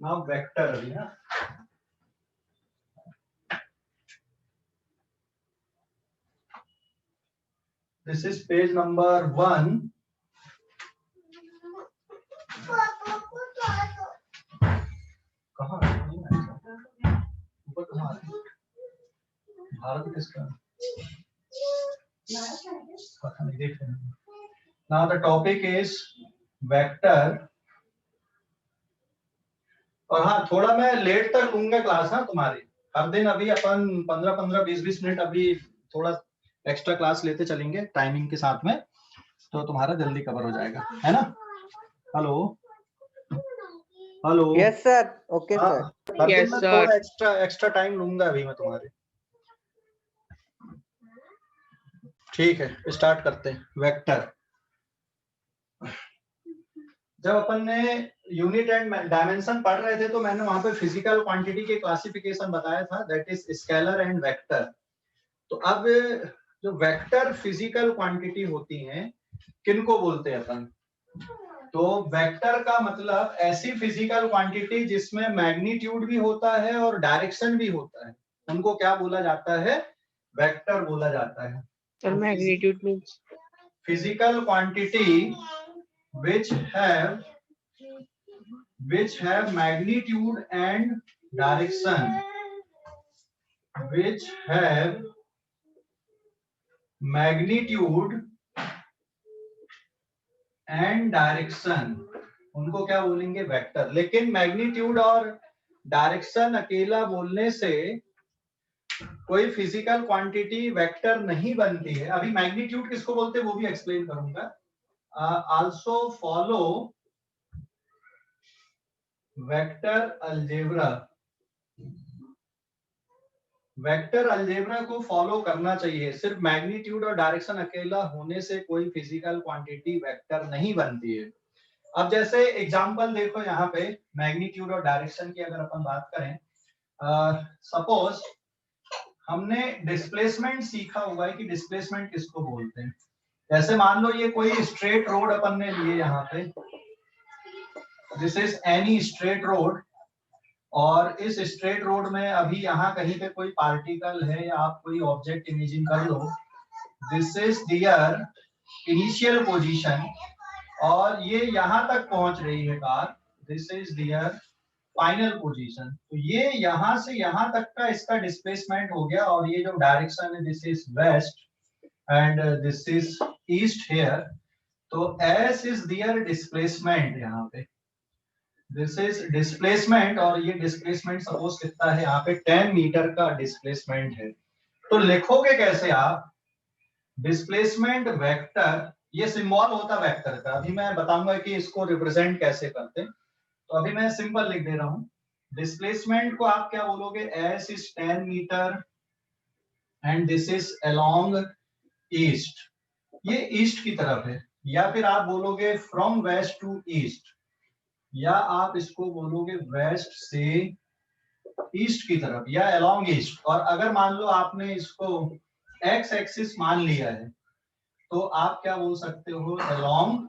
Now vector अभी ना, this is page number 1। कहाँ ऊपर कहाँ भारत किसका पता नहीं, देख रहे हैं। Now the topic is vector. और हाँ, थोड़ा मैं लेट तक लूंगा क्लास ना तुम्हारी हर दिन। अभी अपन 15-15, 20-20 मिनट अभी थोड़ा एक्स्ट्रा क्लास लेते चलेंगे टाइमिंग के साथ में, तो तुम्हारा जल्दी कवर हो जाएगा, है ना। Hello hello. Yes sir, okay sir. हर दिन Yes, मैं sir. थोड़ा एक्स्ट्रा टाइम लूंगा अभी मैं तुम्हारे। ठीक है, स्टार्ट करते हैं। वेक्टर, जब अपन ने यूनिट एंड डायमेंशन पढ़ रहे थे तो मैंने वहां पे फिजिकल क्वांटिटी के क्लासिफिकेशन बताया था, that is scalar and vector. तो अब जो वेक्टर फिजिकल क्वांटिटी होती हैं, किनको बोलते हैं अपन? तो वेक्टर का मतलब ऐसी फिजिकल क्वांटिटी जिसमें मैग्नीट्यूड भी होता है और डायरेक्शन भी होता है, उनको क्या बोला जाता है? वेक्टर बोला जाता है। Sir, magnitude means physical quantity which have magnitude and direction, which have magnitude and direction, उनको क्या बोलेंगे? वेक्टर। लेकिन मैग्नीट्यूड और डायरेक्शन अकेला बोलने से कोई फिजिकल क्वांटिटी वेक्टर नहीं बनती है। अभी मैग्नीट्यूड किसको बोलते हैं वो भी एक्सप्लेन करूंगा। Also follow vector algebra. Vector algebra को फॉलो करना चाहिए। सिर्फ मैग्नीट्यूड और डायरेक्शन अकेला होने से कोई फिजिकल क्वांटिटी वेक्टर नहीं बनती है। अब जैसे एग्जांपल देखो, यहाँ पे मैग्नीट्यूड और डायरेक्शन की अगर अपन बात करें, सपोज हमने डिस्प्लेसमेंट सीखा हुआ है कि डिस्प्लेसमेंट किसको बोलते हैं। जैसे मान लो ये कोई स्ट्रेट रोड अपन ने लिए, यहाँ पे this is any straight road, और इस स्ट्रेट रोड में अभी यहाँ कहीं पे कोई पार्टिकल है या आप कोई ऑब्जेक्ट इमेजिन कर लो, this is their initial position, और ये यहाँ तक पहुंच रही है car, this is their final position. तो ये यहाँ से यहाँ तक का इसका डिस्प्लेसमेंट हो गया, और ये जो डायरेक्शन है this is west and this is east here. तो एस इज दियर डिस्प्लेसमेंट, यहाँ पे दिस इज डिस्प्लेसमेंट, और ये डिस्प्लेसमेंट सपोज कितना है, यहाँ पे 10 मीटर का डिस्प्लेसमेंट है। तो लिखोगे कैसे आप? डिस्प्लेसमेंट वेक्टर, ये सिंबल होता है वेक्टर का। अभी मैं बताऊंगा कि इसको रिप्रेजेंट कैसे करते हैं। तो अभी मैं सिंपल लिख दे रहा हूं। डिस्प्लेसमेंट को आप क्या बोलोगे? S is 10 metre and this is along east, ये ईस्ट की तरफ है। या फिर आप बोलोगे फ्रॉम वेस्ट टू ईस्ट, या आप इसको बोलोगे वेस्ट से ईस्ट की तरफ, या अलोंग ईस्ट। और अगर मान लो आपने इसको एक्स एक्सिस मान लिया है, तो आप क्या बोल सकते हो? अलोंग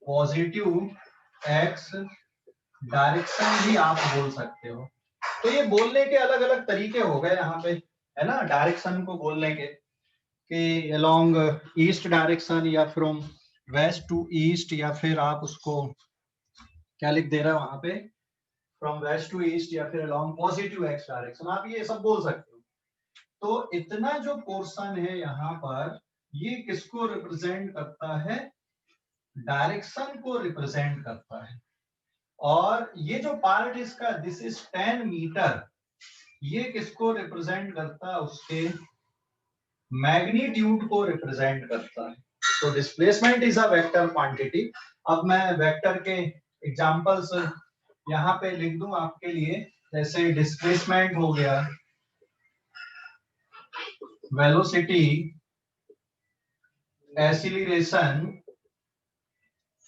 पॉजिटिव एक्स डायरेक्शन भी आप बोल सकते हो। तो ये बोलने के अलग अलग तरीके हो गए यहाँ पे, है ना, डायरेक्शन को बोलने के, कि अलोंग ईस्ट डायरेक्शन, या फ्रॉम वेस्ट टू ईस्ट, या फिर आप उसको क्या लिख दे रहे हो वहां पे? फ्रॉम वेस्ट टू ईस्ट, या फिर अलोंग पॉजिटिव एक्स डायरेक्शन, आप ये सब बोल सकते हो। तो इतना जो पोर्शन है यहाँ पर, ये किसको रिप्रेजेंट करता है? डायरेक्शन को रिप्रेजेंट करता है। और ये जो पार्ट इसका दिस इज 10 मीटर, ये किसको रिप्रेजेंट करता है? उसके मैग्नीट्यूड को रिप्रेजेंट करता है। तो displacement is a vector quantity. अब मैं वेक्टर के एग्जांपल्स यहाँ पे लिख दूं आपके लिए। जैसे डिस्प्लेसमेंट हो गया, वेलोसिटी, एक्सीलरेशन,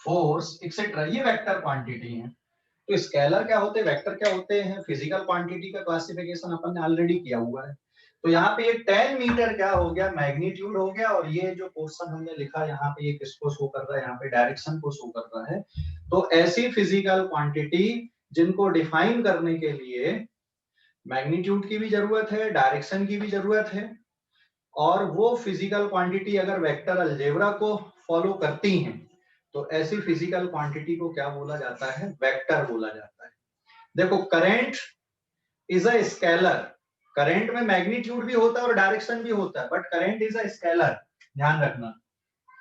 फोर्स एक्सेट्रा, ये वेक्टर क्वांटिटी है। तो स्केलर क्या होते हैं, वेक्टर क्या होते हैं? फिजिकल क्वांटिटी का क्लासिफिकेशन अपन ने ऑलरेडी किया हुआ है। तो यहाँ पे ये 10 मीटर क्या हो गया? मैग्नीट्यूड हो गया। और ये जो पोर्शन हमने लिखा यहाँ पे, ये किसको शो कर रहा है? यहाँ पे डायरेक्शन को शो कर रहा है। तो ऐसी फिजिकल क्वांटिटी जिनको डिफाइन करने के लिए मैग्नीट्यूड की भी जरूरत है, डायरेक्शन की भी जरूरत है, और वो फिजिकल क्वांटिटी अगर वेक्टर अलजेब्रा को फॉलो करती हैं तो ऐसी फिजिकल क्वांटिटी को क्या बोला जाता है, वेक्टर बोला जाता है। देखो current is a scalar, current में मैग्नीट्यूड भी होता है और डायरेक्शन भी होता है, but current is a scalar, ध्यान रखना।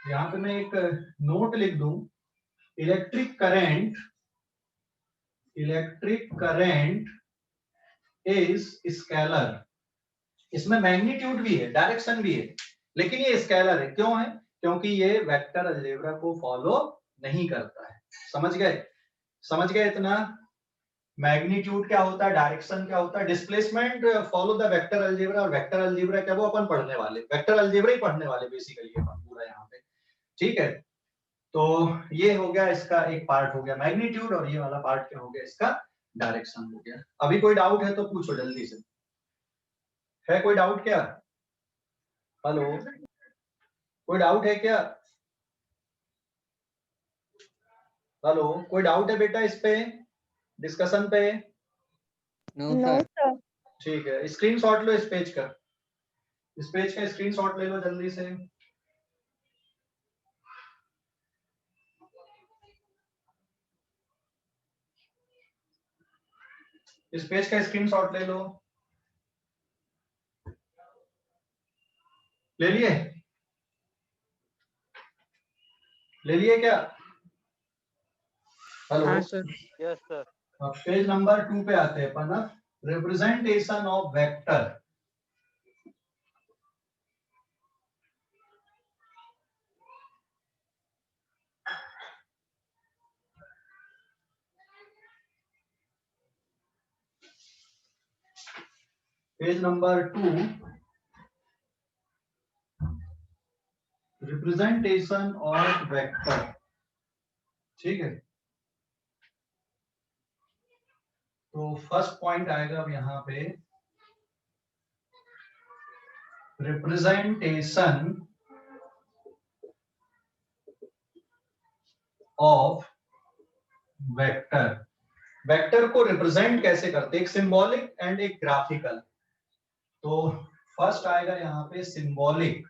यहाँ पे मैं एक नोट लिख दूं, इलेक्ट्रिक करंट इज स्केलर। इसमें मैग्नीट्यूड भी है, डायरेक्शन भी है, लेकिन ये स्केलर है। क्यों है? क्योंकि ये वेक्टर अलजेब्रा को फॉलो नहीं करता है। समझ गए? समझ गए इतना? मैग्नीट्यूड क्या होता है, डायरेक्शन क्या होता है, displacement follow the vector algebra, और वेक्टर अलजेब्रा क्या, वो अपन पढ़ने वाले, वेक्टर अलजेब्रा ही पढ़ने वाले बेसिकली अपन पूरा यहाँ पे। ठीक है, तो ये हो गया, इसका एक पार्ट हो गया मैग्नीट्यूड, और ये वाला पार्ट क्या हो गया, इसका डायरेक्शन हो गया। अभी कोई डाउट है तो पूछो जल्दी से, है कोई डाउट क्या? हेलो, कोई डाउट है क्या? हेलो, कोई डाउट है बेटा इस पे, डिस्कशन पे? No sir. ठीक है, स्क्रीनशॉट लो इस पेज का, इस पेज का स्क्रीनशॉट ले लो जल्दी से। इस पेज का स्क्रीनशॉट ले लो, ले लिए? ले लिए क्या? हेलो, हाँ sir. Yes sir. Page number 2 पे आते हैं अपन। Representation of vector. Page number 2, representation of vector. ठीक है, तो फर्स्ट पॉइंट आएगा अब यहाँ पे, रिप्रेजेंटेशन ऑफ वेक्टर। वेक्टर को रिप्रेजेंट कैसे करते, एक सिंबॉलिक एंड एक ग्राफिकल। तो फर्स्ट आएगा यहाँ पे सिंबॉलिक।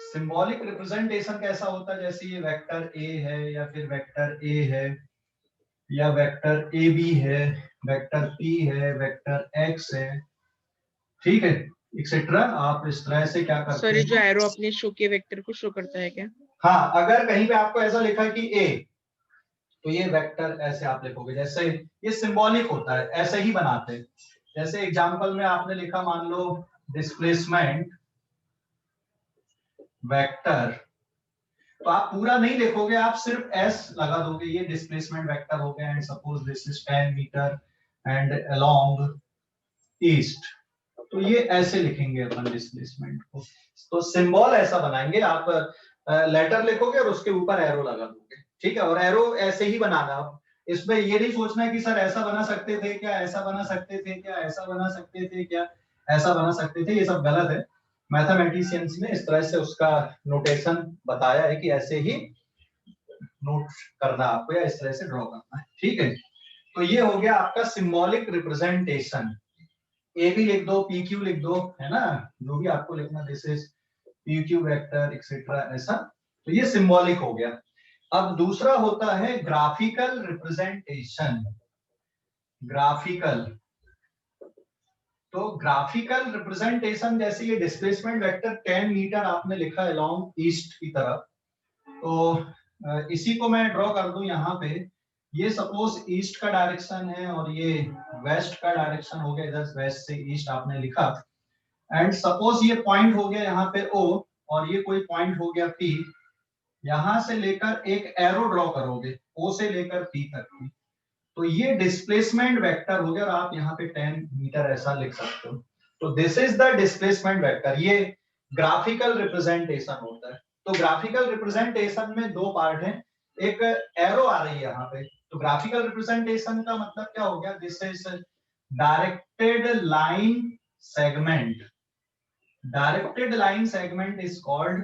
सिंबॉलिक रिप्रेजेंटेशन कैसा होता है, जैसे ये वेक्टर ए है, या फिर वेक्टर ए है, या वेक्टर ए बी है, वेक्टर पी है, वेक्टर एक्स है, ठीक है, एक्सेट्रा। आप इस तरह से क्या करते सर ये हैं? जो एरो अपने शो के वेक्टर को शो करता है क्या? हाँ, अगर कहीं पे आपको ऐसा लिखा है कि ए, तो ये वेक्टर ऐसे आप लिखोगे, जैसे ये सिंबॉलिक होता है, ऐसे ही बनाते हैं। जैसे एग्जांपल में आपने लिखा, मान लो डिस्प्लेसमेंट वेक्टर, तो आप पूरा नहीं लिखोगे, आप सिर्फ एस लगा दोगे, ये डिस्प्लेसमेंट वेक्टर हो गया, and suppose this is 10 metre and along east, तो ये ऐसे लिखेंगे अपन डिस्प्लेसमेंट को। तो सिंबल ऐसा बनाएंगे, आप लेटर लिखोगे और उसके ऊपर एरो लगा दोगे, ठीक है, और एरो ऐसे ही बनाना। इसमें ये नहीं सोचना है कि सर ऐसा बना सकते थे क्या, ऐसा बना सकते थे क्या, ऐसा बना सकते थे क्या, ऐसा बना सकते थे, ये सब गलत है। मैथमेटिशियंस ने इस तरह से उसका नोटेशन बताया है कि ऐसे ही नोट करना आपको, या इस तरह से ड्रॉ करना है, ठीक है। तो ये हो गया आपका सिंबॉलिक रिप्रेजेंटेशन। ए भी लिख दो, पी क्यू लिख दो, है ना, जो भी आपको लिखना, this is P Q vector etcetera, ऐसा। तो ये सिंबॉलिक हो गया। अब दूसरा होता है ग्राफिकल रिप्रेजेंटेशन। ग्राफिकल, तो ग्राफिकल रिप्रेजेंटेशन, जैसे ये डिस्प्लेसमेंट वेक्टर 10 मीटर आपने लिखा अलोंग ईस्ट की तरफ, तो इसी को मैं ड्रॉ कर दूं यहाँ पे। ये सपोज ईस्ट का डायरेक्शन है, और ये वेस्ट का डायरेक्शन हो गया, इधर वेस्ट से ईस्ट आपने लिखा, एंड सपोज ये पॉइंट हो गया यहाँ पे O, और ये कोई पॉइंट हो गया P। यहां से लेकर एक एरो ड्रॉ करोगे O से लेकर P तक की, तो ये डिस्प्लेसमेंट वेक्टर हो गया, और आप यहाँ पे 10 मीटर ऐसा लिख सकते हो। तो this is the displacement vector. ये ग्राफिकल रिप्रेजेंटेशन होता है। तो ग्राफिकल रिप्रेजेंटेशन में दो पार्ट हैं, एक एरो आ रही है यहाँ पे। तो ग्राफिकल रिप्रेजेंटेशन का मतलब क्या हो गया, this is directed line segment. Directed line segment is called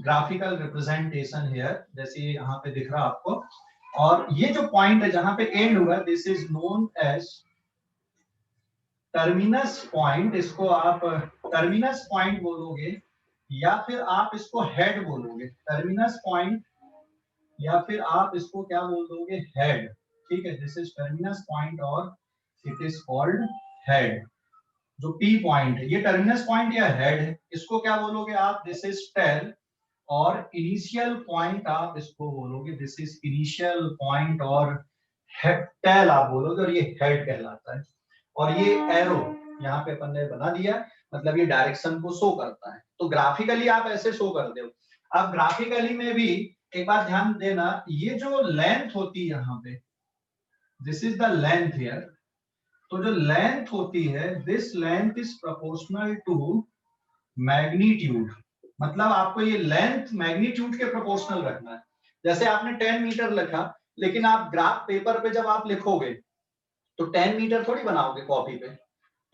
graphical representation here। जैसे यहाँ पे दिख रहा आपको, और ये जो पॉइंट है जहां पे एंड हुआ, this is known as terminus point. इसको आप टर्मिनस पॉइंट बोलोगे या फिर आप इसको हेड बोलोगे। टर्मिनस पॉइंट या फिर आप इसको क्या बोल दोगे, हेड। ठीक है, दिस इज टर्मिनस पॉइंट और इट इज कॉल्ड हेड। जो पी पॉइंट है ये टर्मिनस पॉइंट या हेड है, इसको क्या बोलोगे आप, दिस इज टेल। और इनिशियल पॉइंट आप इसको बोलोगे, दिस इज इनिशियल पॉइंट और टेल आप बोलोगे, और ये हेड कहलाता है। और ये एरो यहाँ पे अपन ने बना दिया, मतलब ये डायरेक्शन को शो करता है। तो ग्राफिकली आप ऐसे शो करते हो। अब ग्राफिकली में भी एक बात ध्यान देना, ये जो लेंथ होती है यहाँ पे, this is the length here. तो जो लेंथ होती है, this length is proportional to magnitude. मतलब आपको ये लेंथ मैग्नीट्यूड के प्रोपोर्शनल रखना है। जैसे आपने 10 मीटर लिखा, लेकिन आप ग्राफ पेपर पे जब आप लिखोगे तो 10 मीटर थोड़ी बनाओगे कॉपी पे।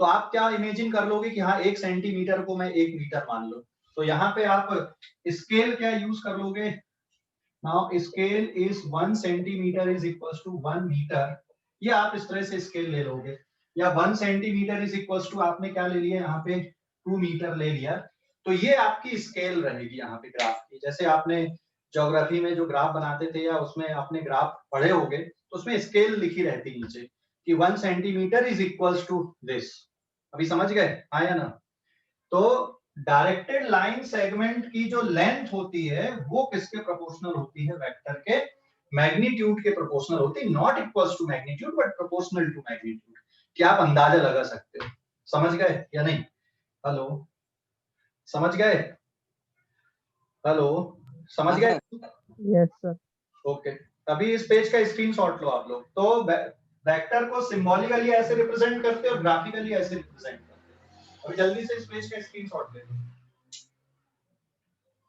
तो आप क्या इमेजिन कर लोगे कि हाँ 1 सेंटीमीटर को मैं 1 मीटर मान लो। तो यहाँ पे आप स्केल क्या यूज कर लोगे, now scale is 1 centimetre is equal to 1 metre. ये आप इस तरह से स्केल ले लोगे, या 1 सेंटीमीटर इज इक्वल टू आपने क्या ले लिया यहाँ पे 2 मीटर ले लिया। तो ये आपकी स्केल रहेगी यहाँ पे ग्राफ की। जैसे आपने ज्योग्राफी में जो ग्राफ बनाते थे या उसमें आपने ग्राफ पढ़े होंगे, तो उसमें स्केल लिखी रहती नीचे कि 1 centimetre is equal to this. अभी समझ गए, हाँ या ना? तो डायरेक्टेड लाइन सेगमेंट की जो लेंथ होती है वो किसके प्रोपोर्शनल होती है, वेक्टर के मैग्नीट्यूड के प्रोपोर्शनल होती है। Not equal to magnitude but proportional to magnitude. क्या आप अंदाजा लगा सकते हो? समझ गए या नहीं? हेलो, समझ गए? हेलो, समझ गए? Yes sir. ओके, अभी इस पेज का स्क्रीनशॉट लो आप लोग। तो वेक्टर को सिंबॉलिकली ऐसे रिप्रेजेंट करते और ग्राफिकली ऐसे रिप्रेजेंट करते। अभी जल्दी से इस पेज का स्क्रीनशॉट ले लो।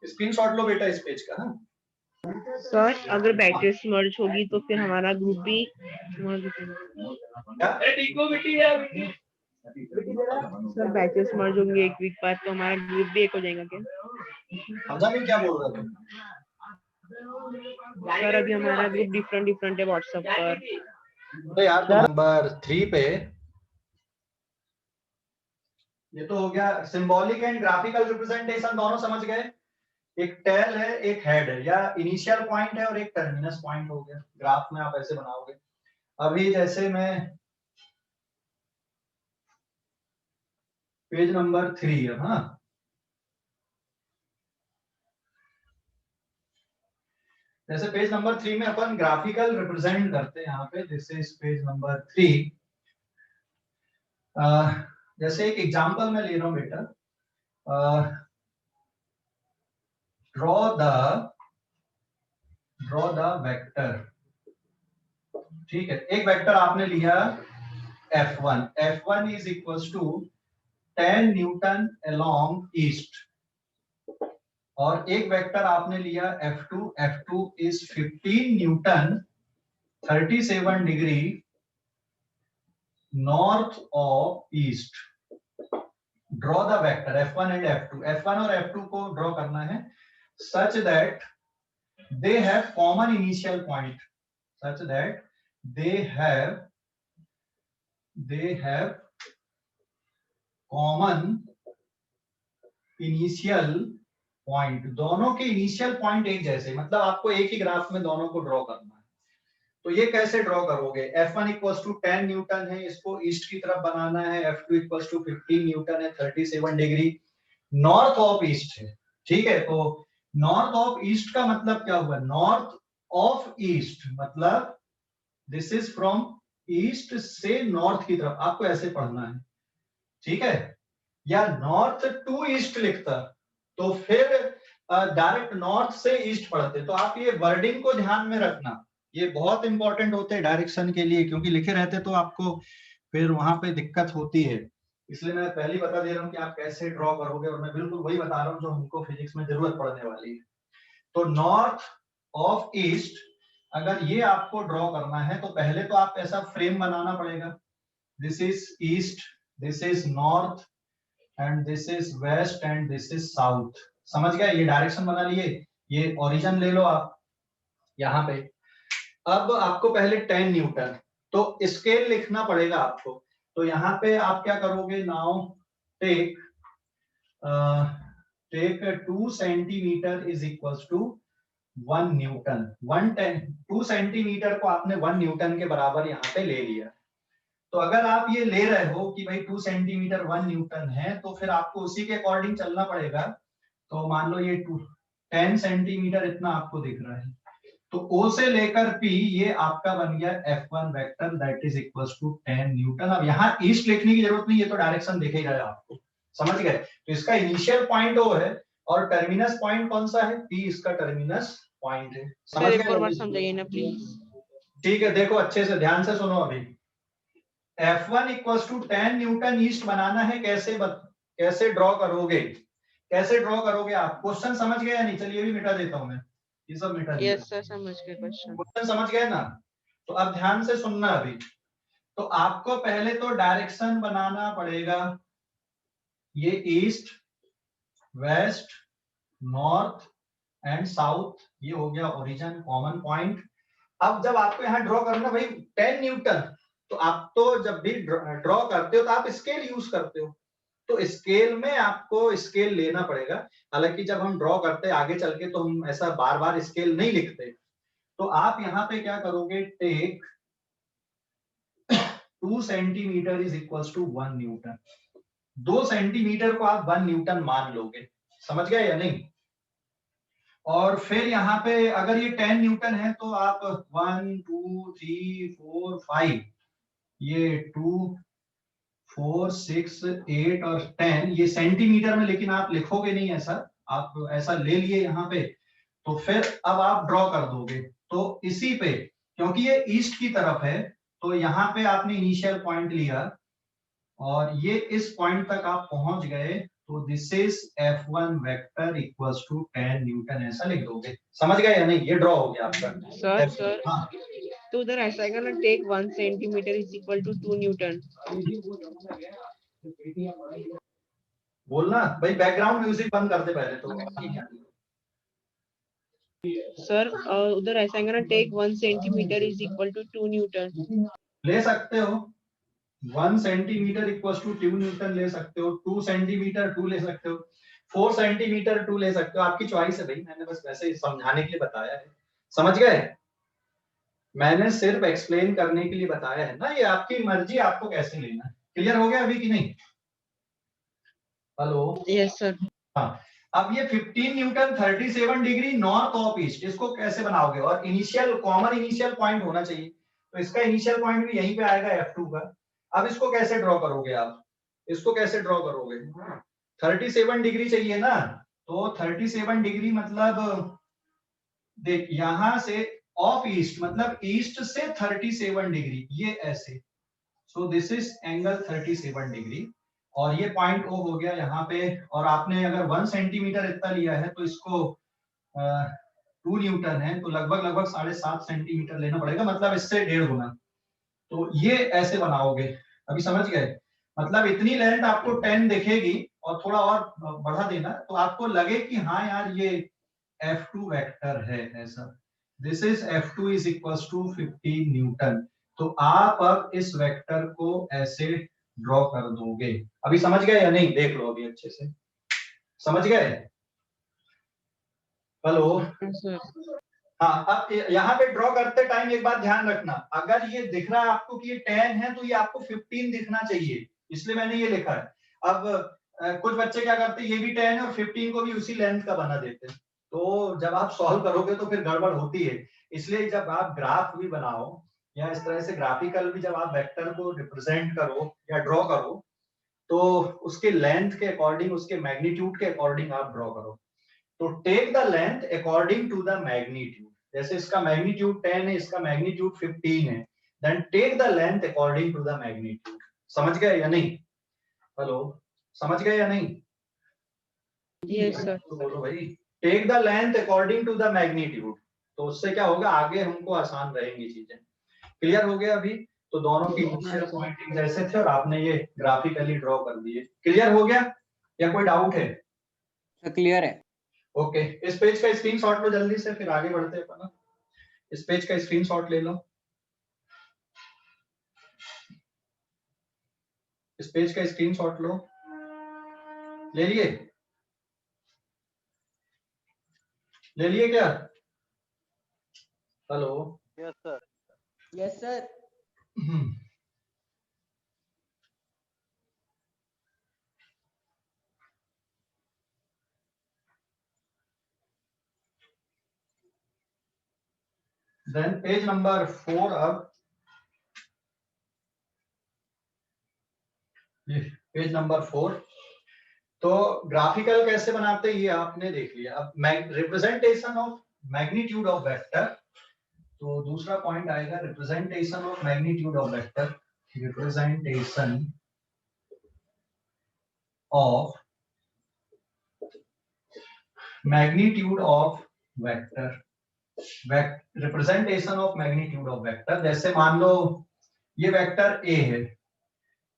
स्क्रीनशॉट लो बेटा इस पेज का। हाँ सर अगर बैचेस मर्ज होगी तो फिर हमारा ग्रुप भी सर बैचेस मर्ज होंगे एक वीक बाद तो हमारा ग्रुप भी एक हो जाएगा क्या? समझा नहीं क्या बोल रहे थे? सर अभी हमारा ग्रुप डिफरेंट है व्हाट्सएप पर। तो यार तो नंबर 3 पे ये तो हो गया सिंबॉलिक एंड ग्राफिकल रिप्रेजेंटेशन, दोनों समझ गए। एक टेल है एक हेड है, या इनिशियल पॉइंट है और एक टर्मिनस पॉइंट हो गया। ग्राफ में आप ऐसे बनाओगे। अभी जैसे मैं पेज नंबर 3 है, हाँ जैसे पेज नंबर 3 में अपन ग्राफिकल रिप्रेजेंट करते हैं यहाँ पे। This is page number 3। जैसे एक एग्जांपल मैं ले रहा हूँ बेटा, ड्रॉ द वेक्टर। ठीक है, एक वेक्टर आपने लिया F1। F1 is equal to 10 newton along east. और एक वेक्टर आपने लिया F2। F2 is 15 newton 37 degree north of east. Draw the vector F1 and F2। F1 और F2 को ड्रॉ करना है such that they have common initial point, such that they have common initial point। दोनों के initial point एक जैसे, मतलब आपको एक ही ग्राफ में दोनों को ड्रॉ करना है। तो ये कैसे ड्रॉ करोगे? F1 इक्वल्स टू 10 न्यूटन है, इसको ईस्ट की तरफ बनाना है। F2 इक्वल्स टू 15 न्यूटन है, 37 डिग्री नॉर्थ ऑफ ईस्ट है। ठीक है, तो नॉर्थ ऑफ ईस्ट का मतलब क्या हुआ? नॉर्थ ऑफ ईस्ट मतलब दिस इज फ्रॉम ईस्ट से नॉर्थ की तरफ, आपको ऐसे पढ़ना है। ठीक है, या नॉर्थ टू ईस्ट लिखता तो फिर डायरेक्ट नॉर्थ से ईस्ट पढ़ते। तो आप ये वर्डिंग को ध्यान में रखना, ये बहुत इंपॉर्टेंट होते हैं डायरेक्शन के लिए, क्योंकि लिखे रहते तो आपको फिर वहां पे दिक्कत होती है। इसलिए मैं पहले ही बता दे रहा हूँ कि आप कैसे ड्रॉ करोगे, और मैं बिल्कुल वही बता रहा हूँ जो हमको फिजिक्स में जरूरत पड़ने वाली है। तो नॉर्थ ऑफ ईस्ट अगर ये आपको ड्रॉ करना है तो पहले तो आप ऐसा फ्रेम बनाना पड़ेगा। This is east, this is north and this is west and this is south. समझ गए? ये डायरेक्शन बना लिए, ये ओरिजिन ले लो आप यहाँ पे। अब आपको पहले 10 न्यूटन, तो स्केल लिखना पड़ेगा आपको। तो यहाँ पे आप क्या करोगे, now take 2 centimetre is equals to 1 newton. 2 centimetre को आपने 1 न्यूटन के बराबर यहाँ पे ले लिया। तो अगर आप ये ले रहे हो कि भाई 2 सेंटीमीटर 1 न्यूटन है, तो फिर आपको उसी के अकॉर्डिंग चलना पड़ेगा। तो मान लो ये 10 सेंटीमीटर इतना आपको दिख रहा है, तो O से लेकर P ये आपका बन गया F1 vector that is equals to 10 newton. अब यहाँ ईस्ट लिखने की जरूरत नहीं, ये तो डायरेक्शन दिखेगा आपको, समझ गए। तो इसका इनिशियल पॉइंट O है और टर्मिनस पॉइंट कौन सा है, P इसका टर्मिनस पॉइंट है। समझ सर एक और बार गए, समझाइए ना प्लीज। ठीक है, देखो अच्छे से ध्यान से सुनो। अभी F1 equals to 10 newton east बनाना है, कैसे ड्रॉ करोगे, कैसे ड्रॉ करोगे आप, क्वेश्चन समझ गए या नहीं? चलिए भी मिटा देता हूं मैं, ये सब मिटा दिया। यस सर समझ गए क्वेश्चन। क्वेश्चन समझ गए ना? तो अब ध्यान से सुनना। अभी तो आपको पहले तो डायरेक्शन बनाना पड़ेगा, ये east west north and south, ये हो गया ओरिजिन कॉमन पॉइंट। अब जब आपको यहाँ ड्रॉ करना भाई 10 न्यूटन, तो आप तो जब भी ड्रॉ करते हो तो आप स्केल यूज करते हो, तो स्केल में आपको स्केल लेना पड़ेगा। हालांकि जब हम ड्रॉ करते हैं आगे चल के तो हम ऐसा बार बार स्केल नहीं लिखते। तो आप यहाँ पे क्या करोगे, take 2 centimetre is equals to 1 newton. 2 centimetre को आप 1 न्यूटन मान लोगे, समझ गए या नहीं? और फिर यहाँ पे अगर ये 10 न्यूटन है तो आप 1 2 3 4 5, ये 2 4 6 8 और 10 ये सेंटीमीटर में, लेकिन आप लिखोगे नहीं ऐसा, आप ऐसा ले लिए यहाँ पे। तो फिर अब आप ड्रॉ कर दोगे, तो इसी पे क्योंकि ये ईस्ट की तरफ है, तो यहाँ पे आपने इनिशियल पॉइंट लिया और ये इस पॉइंट तक आप पहुंच गए, तो this is F1 vector equals to 10 newton, ऐसा लिख दोगे। समझ गए या नहीं? ये ड्रॉ हो गया आपका। सर हाँ। तो उधर ऐसा है ना, take 1 centimetre is equal to 2 newton. बोलना भाई, बैकग्राउंड म्यूजिक बंद कर दे पहले तो। सर उधर ऐसा है ना, take 1 centimetre is equal to 2 newton. ले सकते हो 1 सेंटीमीटर इक्वल्स टू 2 न्यूटन ले सकते हो, 2 सेंटीमीटर 2 ले सकते हो, 4 सेंटीमीटर 2 ले सकते हो, आपकी चॉइस है भाई। मैंने बस वैसे ही समझाने के लिए बताया है, समझ गए? मैंने सिर्फ एक्सप्लेन करने के लिए बताया है ना, ये आपकी मर्जी, आपको कैसे लेना है। क्लियर हो गया अभी कि नहीं? हेलो? Yes sir. हाँ, अब ये 15 newton 37 degree north of east, इसको कैसे बनाओगे? और इनिशियल कॉमन इनिशियल पॉइंट होना चाहिए, तो इसका इनिशियल पॉइंट भी यहीं पे आएगा F2 का। अब इसको कैसे ड्रॉ करोगे आप, इसको कैसे ड्रॉ करोगे? 37 डिग्री चाहिए ना, तो 37 डिग्री मतलब देख यहां से ऑफ ईस्ट मतलब ईस्ट से 37 डिग्री, ये ऐसे, so this is angle 37 degree. और ये पॉइंट O हो गया यहाँ पे, और आपने अगर 1 सेंटीमीटर इतना लिया है तो इसको 2 न्यूटन है, तो लगभग 7.5 सेंटीमीटर लेना पड़ेगा, मतलब इससे 1.5 गुना। तो ये ऐसे बनाओगे, अभी समझ गए? मतलब इतनी लेंथ आपको 10 दिखेगी और थोड़ा और बढ़ा देना, तो आपको लगे कि हाँ यार ये F2 वेक्टर है, ऐसा। This is F2 is equals to 15 newton. तो आप अब इस वेक्टर को ऐसे ड्रॉ कर दोगे। अभी समझ गए या नहीं? देख लो अभी अच्छे से, समझ गए? हेलो? हाँ, अब यहाँ पे ड्रॉ करते टाइम एक बात ध्यान रखना, अगर ये दिख रहा है आपको कि ये 10 है तो ये आपको 15 दिखना चाहिए, इसलिए मैंने ये लिखा है। अब कुछ बच्चे क्या करते हैं, ये भी 10 है और 15 को भी उसी लेंथ का बना देते हैं, तो जब आप सॉल्व करोगे तो फिर गड़बड़ होती है। इसलिए जब आप ग्राफ भी बनाओ या इस तरह से ग्राफिकल भी जब आप वेक्टर को रिप्रेजेंट करो या ड्रॉ करो, तो उसके लेंथ के अकॉर्डिंग, उसके मैग्नीट्यूड के अकॉर्डिंग आप ड्रॉ करो। तो take the length according to the magnitude, जैसे इसका मैग्नीट्यूड 10 है, इसका मैग्नीट्यूड 15 है, then take the length according to the magnitude. समझ गए या नहीं? हेलो? समझ गए या नहीं? Yes sir. तो बोलो भाई, take the length according to the magnitude, तो उससे क्या होगा, आगे हमको आसान रहेंगी चीजें। क्लियर हो गया अभी? तो दोनों की इनिशियल पॉइंटिंग जैसे थे और आपने ये ग्राफिकली ड्रॉ कर दिए। क्लियर हो गया या कोई डाउट है? क्लियर है। ओके, इस पेज का स्क्रीनशॉट लो जल्दी से, फिर आगे बढ़ते हैं अपना। इस पेज का स्क्रीनशॉट ले लो, इस पेज का स्क्रीनशॉट लो, ले लिए, ले लिए क्या? Hello, yes sir. Yes sir. Then page number 4, अब पेज नंबर 4, तो ग्राफिकल कैसे बनाते हैं ये आपने देख लिया। अब representation of magnitude of vector, तो दूसरा पॉइंट आएगा representation of magnitude of vector, representation of magnitude of vector, representation of magnitude of vector. जैसे मान लो ये वेक्टर ए है,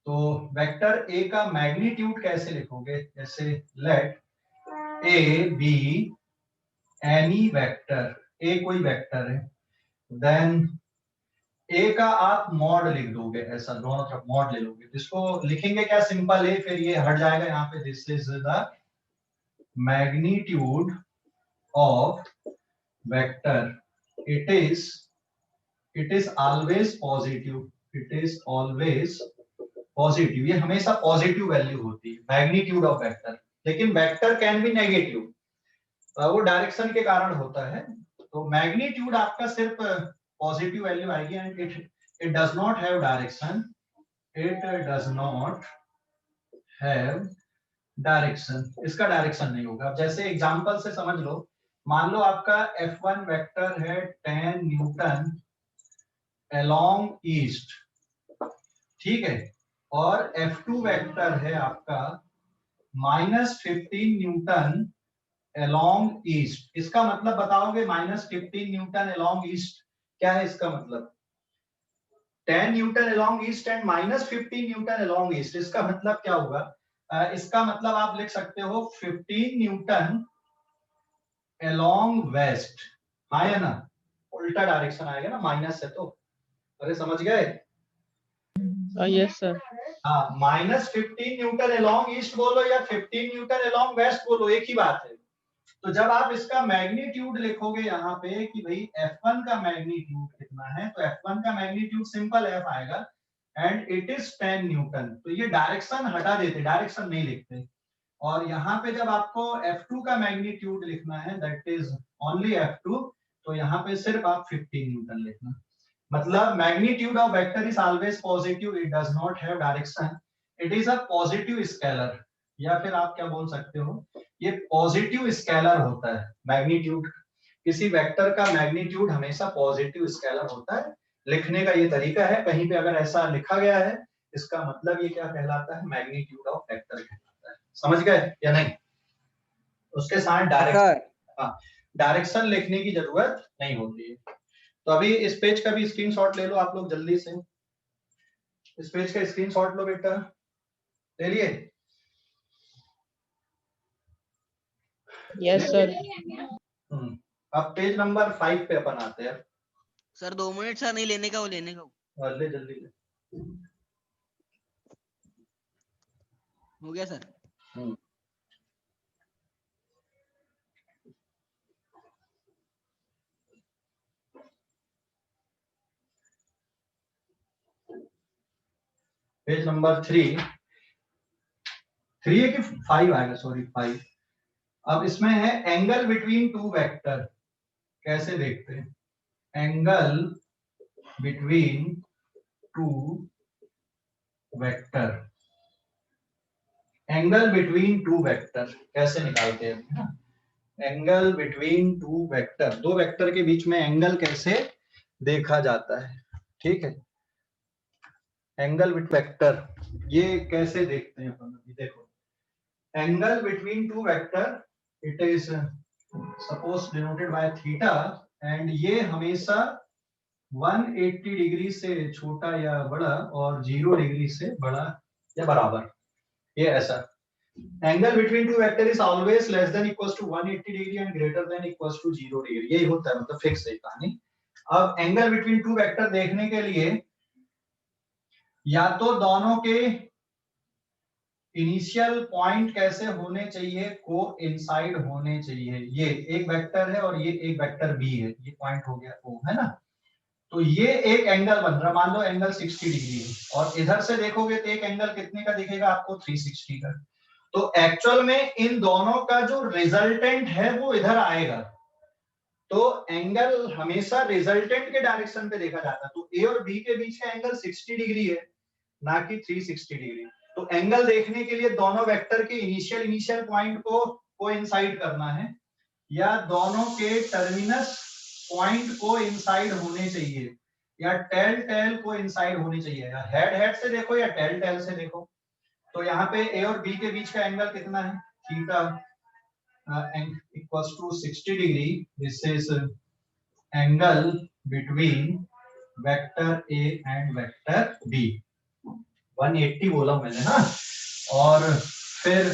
तो वेक्टर ए का मैग्नीट्यूड कैसे लिखोगे? जैसे let A be any vector, A कोई वेक्टर है, देन ए का आप मॉड लिख दोगे, ऐसा दोनों तरफ मॉड ले लोगे। इसको लिखेंगे क्या? सिंपल है, फिर ये हट जाएगा यहाँ पे, this is the magnitude of vector, it is always positive, it is always positive, ये हमेशा पॉजिटिव वैल्यू होती है मैग्नीट्यूड ऑफ वेक्टर। लेकिन वेक्टर कैन बी नेगेटिव, वो डायरेक्शन के कारण होता है। तो मैग्नीट्यूड आपका सिर्फ पॉजिटिव वैल्यू आएगी, and it does not have direction, it does not have direction, इसका डायरेक्शन नहीं होगा। अब जैसे एग्जांपल से समझ लो, मान लो आपका F1 वेक्टर है 10 न्यूटन अलोंग ईस्ट, ठीक है, और F2 वेक्टर है आपका -15 न्यूटन अलोंग ईस्ट। इसका मतलब बताओगे -15 न्यूटन अलोंग ईस्ट क्या है? इसका मतलब 10 newton along east and -15 Newton along east, इसका मतलब क्या होगा? इसका मतलब आप लिख सकते हो 15 न्यूटन अलोंग वेस्ट, हाँ या ना? उल्टा डायरेक्शन आएगा ना, माइनस है तो। अरे समझ गए? Yes sir. हाँ, -15 न्यूटन अलोंग ईस्ट बोलो या 15 न्यूटन अलोंग वेस्ट बोलो, एक ही बात है। तो जब आप इसका मैग्नीट्यूड लिखोगे यहाँ पे कि भाई F1 का मैग्नीट्यूड कितना है, तो F1 का मैग्नीट्यूड सिंपल F आएगा एंड इट इज 10 न्यूटन। तो ये डायरेक्शन हटा देते, डायरेक्शन नहीं लिखते। और यहाँ पे जब आपको F2 का मैग्नीट्यूड लिखना है, दैट इज ओनली F2, तो यहाँ पे सिर्फ आप 15 न्यूटन लिखना। मतलब magnitude of vector is always positive, it does not have direction, it is a positive scalar, या फिर आप क्या बोल सकते हो, ये पॉजिटिव स्केलर होता है। मैग्नीट्यूड, किसी वेक्टर का मैग्नीट्यूड हमेशा पॉजिटिव स्केलर होता है। लिखने का ये तरीका है, कहीं पे अगर ऐसा लिखा गया है, इसका मतलब ये क्या कहलाता है? मैग्नीट्यूड ऑफ वेक्टर कहलाता है। समझ गए या नहीं? उसके साथ डायरेक्शन, डायरेक्शन लिखने की जरूरत नहीं होती है। तो अभी इस पेज का भी स्क्रीनशॉट ले लो आप लोग जल्दी से, इस पेज का स्क्रीनशॉट लो बेटा, ले लिए? Yes sir. अब पेज नंबर 5 पे अपन आते हैं। सर 2 मिनट सर, नहीं लेने का, वो लेने का ले जल्दी ले। हो गया सर। पेज नंबर 3 है कि 5 आएगा? सॉरी 5। अब इसमें है एंगल बिटवीन टू वेक्टर, कैसे देखते हैं? Angle between two vector, angle between two vector कैसे निकालते हैं? एंगल बिटवीन टू वेक्टर, दो वेक्टर के बीच में एंगल कैसे देखा जाता है? ठीक है, एंगल विथ वेक्टर ये कैसे देखते हैं अपन? देखो, angle between two vector, it is suppose denoted by theta, and ये हमेशा 180 डिग्री से छोटा या बड़ा और 0 डिग्री से बड़ा या बराबर, ये ऐसा। Angle between two vector is always less than equals to 180 degree and greater than equals to 0 degree, यही होता है, मतलब फिक्स है कहानी। अब एंगल बिटवीन टू वेक्टर देखने के लिए या तो दोनों के इनिशियल पॉइंट कैसे होने चाहिए, कोइंसाइड होने चाहिए। ये एक वेक्टर है और ये एक वेक्टर बी है, ये पॉइंट हो गया ओ, है ना। तो ये एक एंगल बन रहा, मान लो एंगल 60 डिग्री है, और इधर से देखोगे तो एक एंगल कितने का दिखेगा आपको, 360 का। तो एक्चुअल में इन दोनों का जो रिजल्टेंट है वो इधर आएगा। तो एंगल हमेशा रिजल्टेंट के डायरेक्शन पे देखा जाता है। तो ए और बी के बीच का एंगल 60 डिग्री है, ना कि 360 डिग्री। तो एंगल देखने के लिए दोनों वेक्टर के इनिशियल पॉइंट को कोइंसाइड करना है, या दोनों के टर्मिनस पॉइंट कोइंसाइड होने चाहिए, या टेल कोइंसाइड होनी चाहिए, या हेड से देखो या टेल से देखो। तो यहाँ पे ए और बी के बीच का एंगल कितना है, theta equals to 60 degree. This is angle between vector A and vector B. 180 बोला मैंने ना। और फिर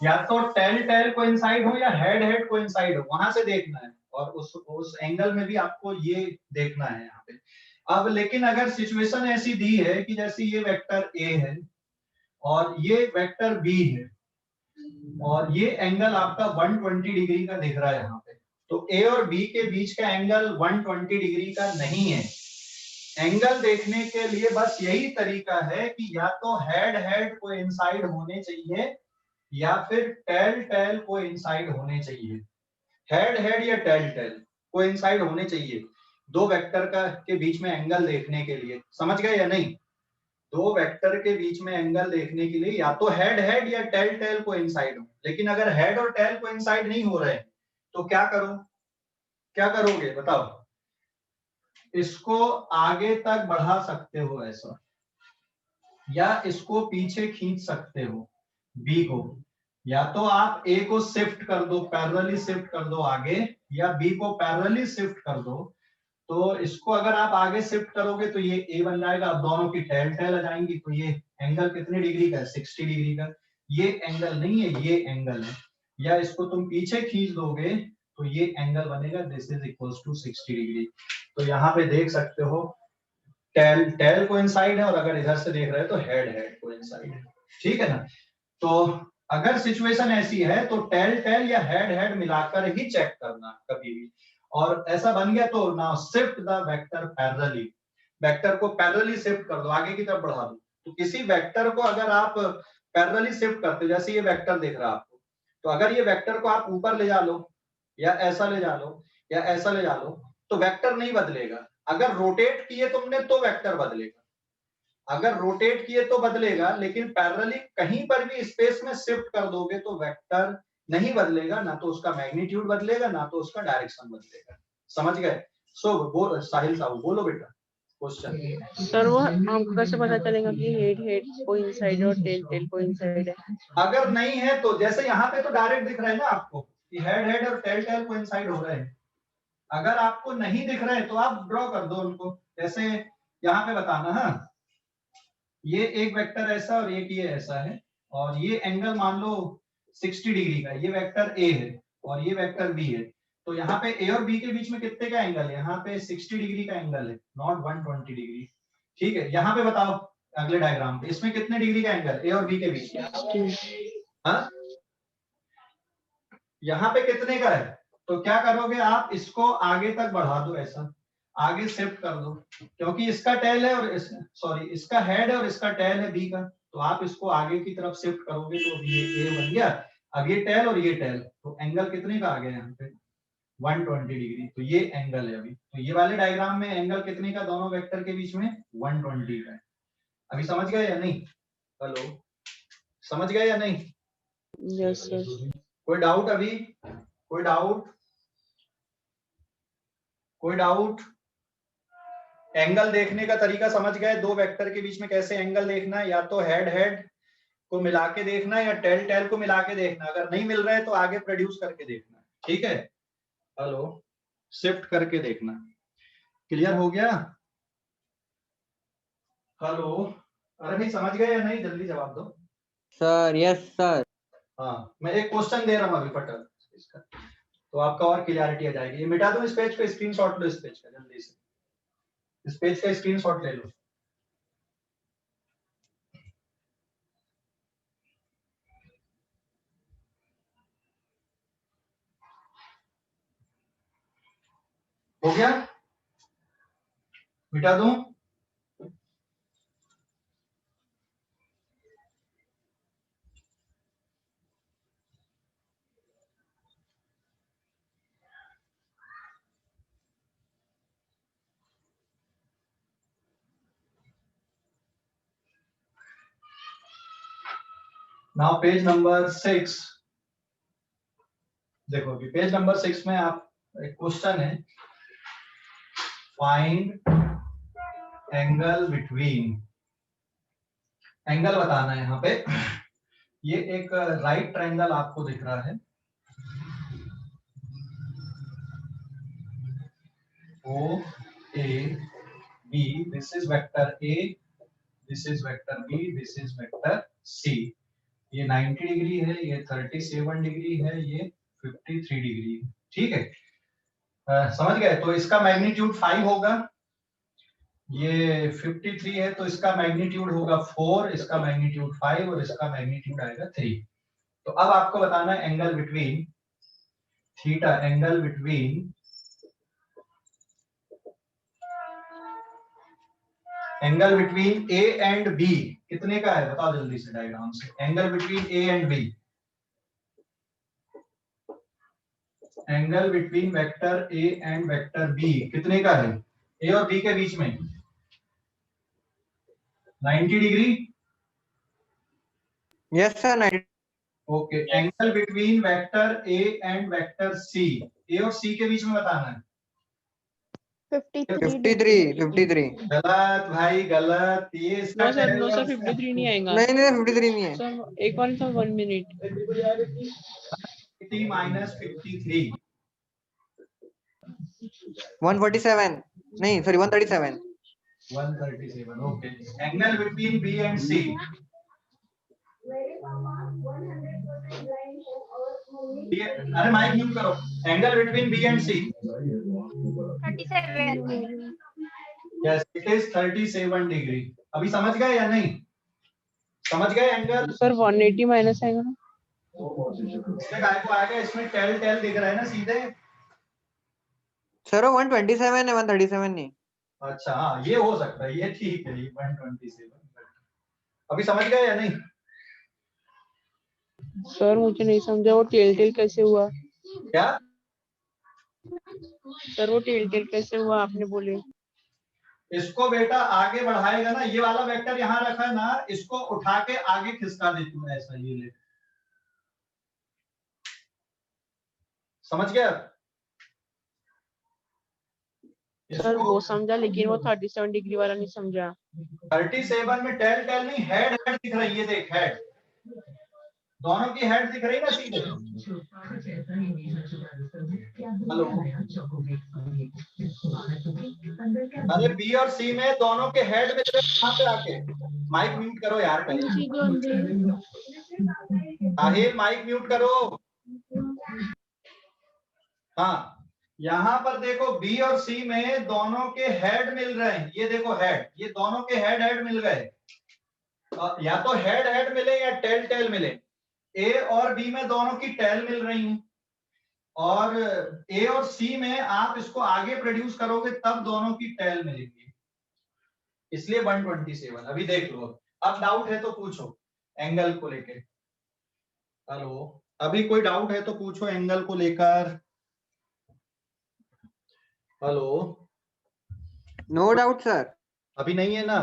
या तो टेल कोइंसाइड हो या हेड कोइंसाइड हो, वहां से देखना है। और उस एंगल में भी आपको ये देखना है यहाँ पे। अब लेकिन अगर सिचुएशन ऐसी दी है कि जैसे ये वेक्टर A है और ये वेक्टर B है, और ये एंगल आपका 120 डिग्री का दिख रहा है यहाँ पे, तो ए और बी के बीच का एंगल 120 डिग्री का नहीं है। एंगल देखने के लिए बस यही तरीका है कि या तो हेड कोइंसाइड होने चाहिए, या फिर टेल कोइंसाइड होने चाहिए। हेड या टेल कोइंसाइड होने चाहिए दो वेक्टर का के बीच में एंगल देखने के लिए। समझ गए या नहीं? दो वेक्टर के बीच में एंगल देखने के लिए या तो हेड या टेल कोइंसाइड हो। लेकिन अगर हेड और टेल कोइंसाइड नहीं हो रहे तो क्या करोगे बताओ? इसको आगे तक बढ़ा सकते हो ऐसा, या इसको पीछे खींच सकते हो बी को। या तो आप ए को शिफ्ट कर दो, पैरेलली शिफ्ट कर दो आगे, या बी को पैरेलली शिफ्ट कर दो। तो इसको अगर आप आगे शिफ्ट करोगे तो ये ए बन जाएगा। अब दोनों की टेल आ जाएंगी, तो ये एंगल कितने डिग्री का है, 60 डिग्री का। ये एंगल नहीं है, ये एंगल है। या इसको तुम पीछे खींच दोगे तो ये एंगल बनेगा, this is equals to 60 degree. तो यहाँ पे देख सकते हो टेल कोइंसाइड है, और अगर इधर से देख रहे हो तो हेड कोइंसाइड है। ठीक है ना? तो अगर सिचुएशन ऐसी है तो टेल या हेड मिलाकर ही चेक करना कभी भी। और ऐसा बन गया तो now shift the vector parallelly, vector को पैरेलली शिफ्ट कर दो, आगे की तरफ बढ़ा दो। तो किसी वेक्टर को अगर आप पैरेलली शिफ्ट करते हो, जैसे ये वेक्टर दिख रहा है आपको, तो अगर ये वेक्टर को आप ऊपर ले जा लो, या ऐसा ले जा लो, या ऐसा ले जा लो, तो वेक्टर नहीं बदलेगा। अगर रोटेट किए तुमने तो वेक्टर बदलेगा, अगर रोटेट किए तो बदलेगा, लेकिन पैरेलली कहीं पर भी स्पेस में शिफ्ट कर दोगे तो वेक्टर नहीं बदलेगा, ना तो उसका मैग्नीट्यूड बदलेगा, ना तो उसका डायरेक्शन बदलेगा। समझ गए? सो साहिल साहब बोलो बेटा क्वेश्चन। सर वो हमको कैसे पता चलेगा कि हेड कोइंसाइड और टेल कोइंसाइड है? अगर नहीं है तो जैसे यहाँ पे तो डायरेक्ट दिख रहा है ना आपको कि हेड और टेल कोइंसाइड हो रहे हैं। अगर आपको नहीं दिख रहे तो आप ड्रॉ कर दो उनको, जैसे यहाँ पे बताना। हाँ, ये एक वेक्टर ऐसा और एक ये ऐसा है, और ये एंगल मान लो 60 डिग्री का। ये वेक्टर ए है और ये वेक्टर बी है। तो यहाँ पे ए और बी के बीच में कितने का एंगल है? यहाँ पे 60 डिग्री का एंगल है, नॉट 120 डिग्री। ठीक है, यहाँ पे बताओ अगले डायग्राम पे इसमें कितने डिग्री का एंगल ए और बी के बीच में? हाँ, यहाँ पे कितने का है? तो क्या करोगे आप? इसको आगे तक बढ़ा दो, ऐसा आगे शिफ्ट कर दो, क्योंकि इसका टेल है और इसका हेड है और इसका टेल है बी का। तो आप इसको आगे की तरफ शिफ्ट करोगे तो ये ए बन गया। अब ये टेल और ये टेल, तो एंगल कितने का आ गया यहाँ पे? 120 डिग्री। तो ये एंगल है अभी। तो ये वाले डायग्राम में एंगल कितने का दोनों वेक्टर के बीच में? 120 का है। अभी समझ गए या नहीं? हेलो, समझ गए या नहीं? Yes sir. कोई डाउट अभी? कोई डाउट? कोई डाउट? एंगल देखने का तरीका समझ गए? दो वेक्टर के बीच में कैसे एंगल देखना है? या तो हेड को मिला के देखना है, या टेल को मिला के देखना। अगर नहीं मिल रहा है तो आगे प्रोड्यूस करके देखना। ठीक है? हेलो, शिफ्ट करके देखना। क्लियर हो गया? हेलो, अरे भाई समझ गए या नहीं? जल्दी जवाब दो सर। Yes sir. हाँ, मैं एक क्वेश्चन दे रहा हूँ अभी फटाफट इसका, तो आपका और क्लियरिटी आ जाएगी। ये मिटा दो इस पेज पे, स्क्रीनशॉट लो इस पेज का जल्दी से। इस पेज का स्क्रीनशॉट ले लो। हो गया, मिटा दूं? Now page number 6। देखो कि पेज नंबर 6 में आप एक क्वेश्चन है, फाइंड एंगल बिटवीन, एंगल बताना है यहाँ पे। ये एक राइट ट्रायंगल आपको दिख रहा है, O A B, this is vector A, this is vector B, this is vector C। ये 90 डिग्री है, ये 37 डिग्री है, ये 53 डिग्री है। ठीक है, समझ गए? तो इसका मैग्नीट्यूड 5 होगा, ये 53 है तो इसका मैग्नीट्यूड होगा 4, इसका मैग्नीट्यूड 5 और इसका मैग्नीट्यूड आएगा 3। तो अब आपको बताना है angle between theta, angle between A and B कितने का है? बताओ जल्दी से डायग्राम से। Angle between A and B, angle between vector A and vector B कितने का है? ए और बी के बीच में 90 डिग्री। Yes, sir. 90. Okay, angle between vector A and vector C, A और सी के बीच में बताना है। 53. 53. गलत भाई, गलत। ये इसका नो सर, टेन नो है, सर, उसका 53 नहीं आएगा नहीं नहीं 53 नहीं है। सर। एक और सर, 1 मिनट। T minus 53। 147 नहीं sorry 137. 137, okay. Angle between B and C, अरे माइक म्यूट करो। Angle between B and C 37। Yes, it is 37 degree. अभी समझ गए या नहीं? समझ गए एंगल? सर 180 माइनस आएगा ना? इसमें काय को आएगा? इसमें टेल टेल दिख रहा है ना सीधे। सर वो 127 है 137 नहीं। अच्छा हाँ, ये हो सकता है, ये ठीक है, ये 127। अभी समझ गए या नहीं? सर मुझे नहीं समझा, वो टेल टेल कैसे हुआ? क्या? सर वो टेल टेल कैसे हुआ आपने बोले? इसको बेटा आगे बढ़ाएगा ना, ये वाला वेक्टर यहाँ रखा है ना, इसको उठा के आगे खिसका देती हूँ ऐसा, ये ले। समझ गया? सर वो समझा, लेकिन वो 37 डिग्री वाला नहीं समझा। 37 में टेल टेल नहीं, हेड हेड दिख रही है, ये देख हेड, दोनों की हेड दिख रही है ना सीधे। हेलो, अरे बी और सी में दोनों के हेड में कहाँ पे आके? माइक म्यूट करो यार पहले, साहिल माइक म्यूट करो। हाँ, यहाँ पर देखो बी और सी में दोनों के हेड मिल रहे हैं, ये देखो हेड, ये दोनों के हेड हेड मिल गए। या तो हेड हेड मिले या टेल टेल मिले। ए और बी में दोनों की टेल मिल रही है, और ए और सी में आप इसको आगे प्रोड्यूस करोगे तब दोनों की टेल मिलेगी, इसलिए 127। अभी देख लो, अब डाउट है तो पूछो एंगल को लेके। हेलो, अभी कोई डाउट है तो पूछो एंगल को लेकर। Hello, no doubt sir. अभी नहीं है ना?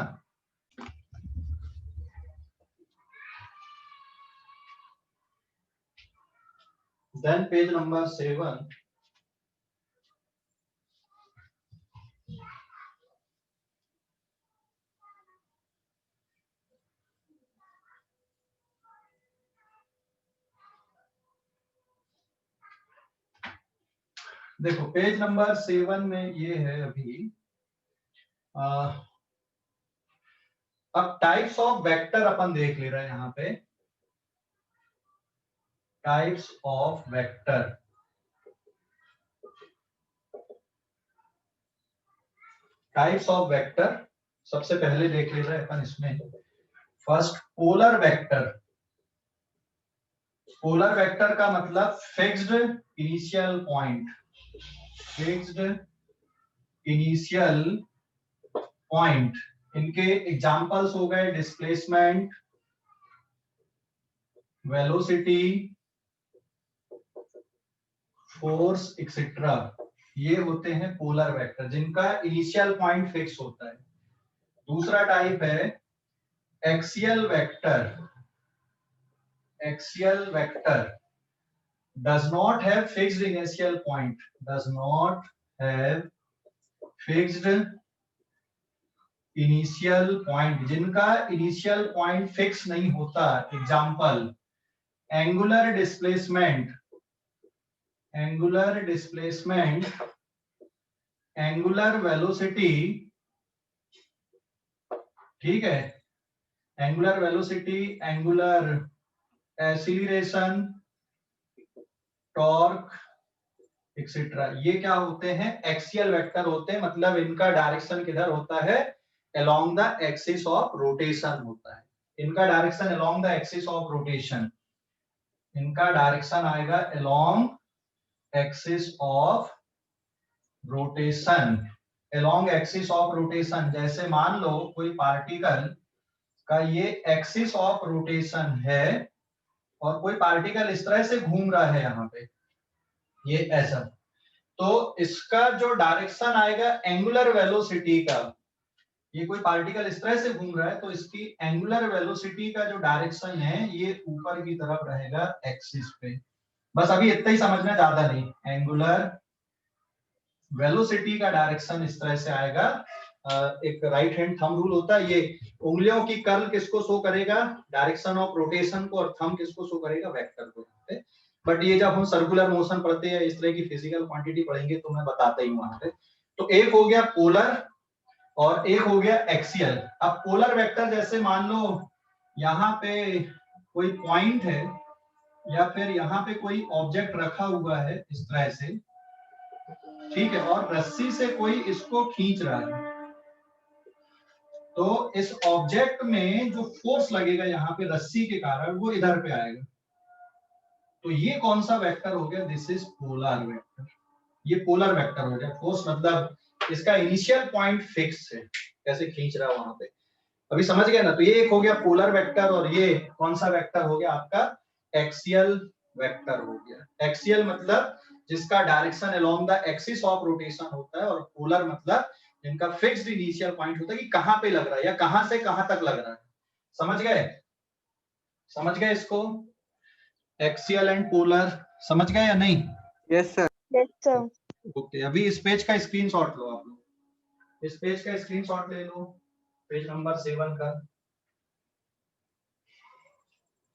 Then page number 7। देखो पेज नंबर 7 में ये है अभी। अब टाइप्स ऑफ वेक्टर अपन देख ले रहे हैं यहाँ पे। Types of vector, types of vector सबसे पहले देख लेते हैं अपन इसमें। First polar vector. Polar vector का मतलब fixed initial point. Fixed initial point. इनके एग्जांपल्स हो गए डिस्प्लेसमेंट, वेलोसिटी, फोर्स एक्सेट्रा। ये होते हैं पोलर वेक्टर जिनका इनिशियल पॉइंट फिक्स होता है। दूसरा टाइप है axial vector. Axial vector does not have fixed initial point, does not have fixed initial point, जिनका इनिशियल पॉइंट फिक्स नहीं होता। Example angular displacement, angular displacement, angular velocity, ठीक है, angular velocity, angular acceleration, torque etcetera. ये क्या होते हैं? Axial vector होते हैं, मतलब इनका डायरेक्शन किधर होता है? Along the axis of rotation होता है। इनका direction along the axis of rotation, इनका डायरेक्शन आएगा along axis of rotation. Along axis of rotation, जैसे मान लो कोई पार्टिकल का ये एक्सिस ऑफ रोटेशन है और कोई पार्टिकल इस तरह से घूम रहा है यहाँ पे, ये ऐसा, तो इसका जो डायरेक्शन आएगा एंगुलर वेलोसिटी का, ये कोई पार्टिकल इस तरह से घूम रहा है तो इसकी एंगुलर वेलोसिटी का जो डायरेक्शन है ये ऊपर की तरफ रहेगा एक्सिस पे। बस अभी इतना ही समझना, ज्यादा नहीं। एंगुलर वेलोसिटी का डायरेक्शन इस तरह से आएगा। एक राइट हैंड थंब रूल होता है, ये उंगलियों की कर्ल किसको शो करेगा? डायरेक्शन ऑफ रोटेशन को, और थंब किसको शो करेगा? वेक्टर को। बट ये जब हम सर्कुलर मोशन पढ़ते हैं, इस तरह की फिजिकल क्वांटिटी पढ़ेंगे तो मैं बताता ही हूं वहां पे। तो एक हो गया पोलर और एक हो गया एक्सियल। अब पोलर वेक्टर जैसे मान लो यहाँ पे कोई पॉइंट है या फिर यहाँ पे कोई ऑब्जेक्ट रखा हुआ है इस तरह से, ठीक है, और रस्सी से कोई इसको खींच रहा है, तो इस ऑब्जेक्ट में जो फोर्स लगेगा यहाँ पे रस्सी के कारण वो इधर पे आएगा। तो ये कौन सा वेक्टर हो गया? This is polar vector. ये पोलर वेक्टर हो गया। फोर्स मतलब इसका इनिशियल पॉइंट फिक्स है, कैसे खींच रहा है वहां पे। अभी समझ गए ना? तो ये एक हो गया पोलर वेक्टर, और ये कौन सा वेक्टर हो गया आपका? एक्सियल वेक्टर हो गया। एक्सियल मतलब जिसका direction along the axis of rotation होता है, और पोलर मतलब जिनका फिक्स्ड इनिशियल पॉइंट होता है कि कहां पे लग रहा है या कहां से कहां तक लग रहा है। समझ गए? समझ गए इसको? एक्सियल एंड पोलर समझ गए या नहीं? Yes sir. Yes sir. Okay, अभी इस पेज का स्क्रीनशॉट लो आप लोग। इस पेज का स्क्रीनशॉट ले लो, पेज नंबर 7 का।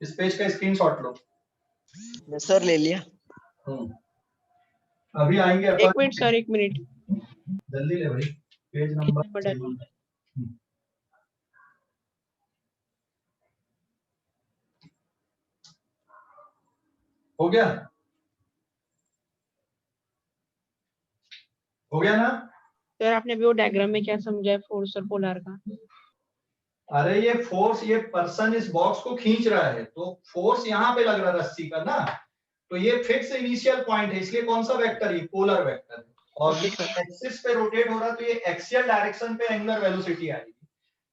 इस पेज का स्क्रीनशॉट लो। यस सर, ले लिया। अभी आएंगे अपन। 1 मिनट सर, 1 मिनट। जल्दी ले भाई। पेज नंबर बड़ा 7। हो गया? हो गया ना? सर आपने अभी वो डायग्राम में क्या समझा है फोर्स और पोलर का? अरे ये फोर्स, ये पर्सन इस बॉक्स को खींच रहा है, तो फोर्स यहाँ पे लग रहा है रस्सी का ना, तो ये फिक्स इनिशियल पॉइंट है, इसलिए कौन सा वेक्टर? ये पोलर वेक्टर है। और ये एक्सिस पे रोटेट हो रहा है तो ये एक्सियल डायरेक्शन पे एंगुलर वेलोसिटी आएगी,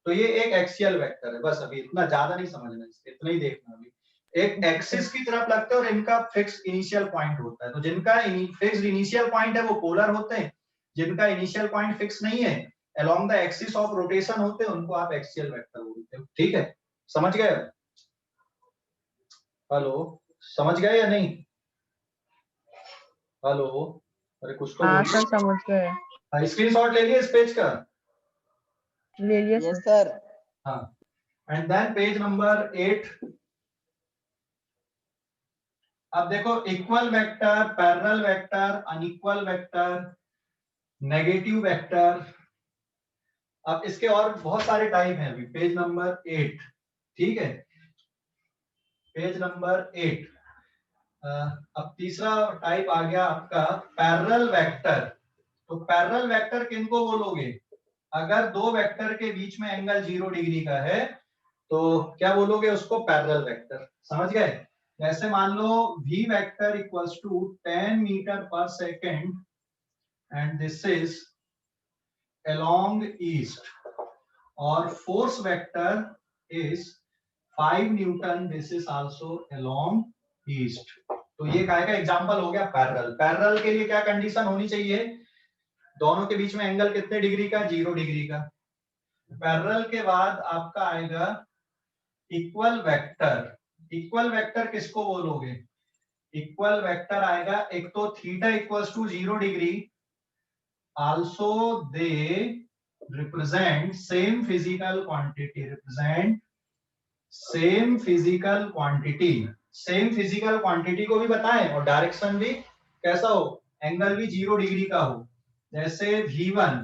तो ये एक एक्सियल वेक्टर है। बस अभी इतना ज्यादा नहीं समझना, इतना ही देखना। अभी एक एक्सिस की तरफ लगता है और इनका फिक्स इनिशियल पॉइंट होता है, तो जिनका फिक्स्ड इनिशियल पॉइंट है वो पोलर होते हैं, जिनका इनिशियल पॉइंट फिक्स नहीं है along the axis of rotation होते हैं, उनको आप एक्सियल वेक्टर बोलते हो। ठीक है, समझ गए? हेलो, समझ गए या नहीं? हेलो, अरे कुछ तो हाँ बोलिए। सर समझ गए। स्क्रीनशॉट ले लिए इस पेज का? ले लिया यस सर। सर। हाँ, एंड देन पेज नंबर 8। अब देखो, equal vector, parallel vector, unequal vector, negative vector. अब इसके और बहुत सारे टाइप हैं। अभी पेज नंबर 8, ठीक है, पेज नंबर 8। अब तीसरा टाइप आ गया आपका पैरेलल वेक्टर। तो पैरेलल वेक्टर किनको बोलोगे? अगर दो वेक्टर के बीच में एंगल 0 डिग्री का है तो क्या बोलोगे उसको? Parallel vector. समझ गए? जैसे मान लो v vector equals to 10 meter पर second and this is along east, और force vector is 5 newton, this is also along east। तो ये काय का एग्जांपल हो गया पैरेलल। पैरेलल के लिए क्या कंडीशन होनी चाहिए? दोनों के बीच में एंगल कितने डिग्री का? 0 डिग्री का। पैरेलल के बाद आपका आएगा इक्वल वेक्टर। इक्वल वेक्टर किसको बोलोगे? इक्वल वेक्टर आएगा, एक तो theta equals to 0 degree, also they represent same physical quantity, represent same physical quantity। Same physical quantity को भी बताएं और डायरेक्शन भी कैसा हो? एंगल भी 0 डिग्री का हो। जैसे v1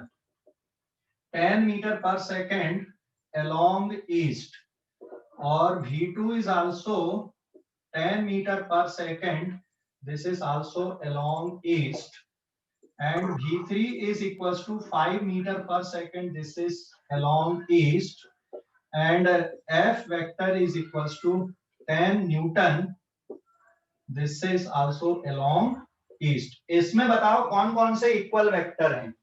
10 मीटर पर सेकेंड along east, और v2 is also 10 मीटर पर second, this is also along east, and v3 is equals to 5 meter per second, this is along east, and f vector is equals to 10 newton, this is also along east। इसमें बताओ कौन कौन से equal vector हैं?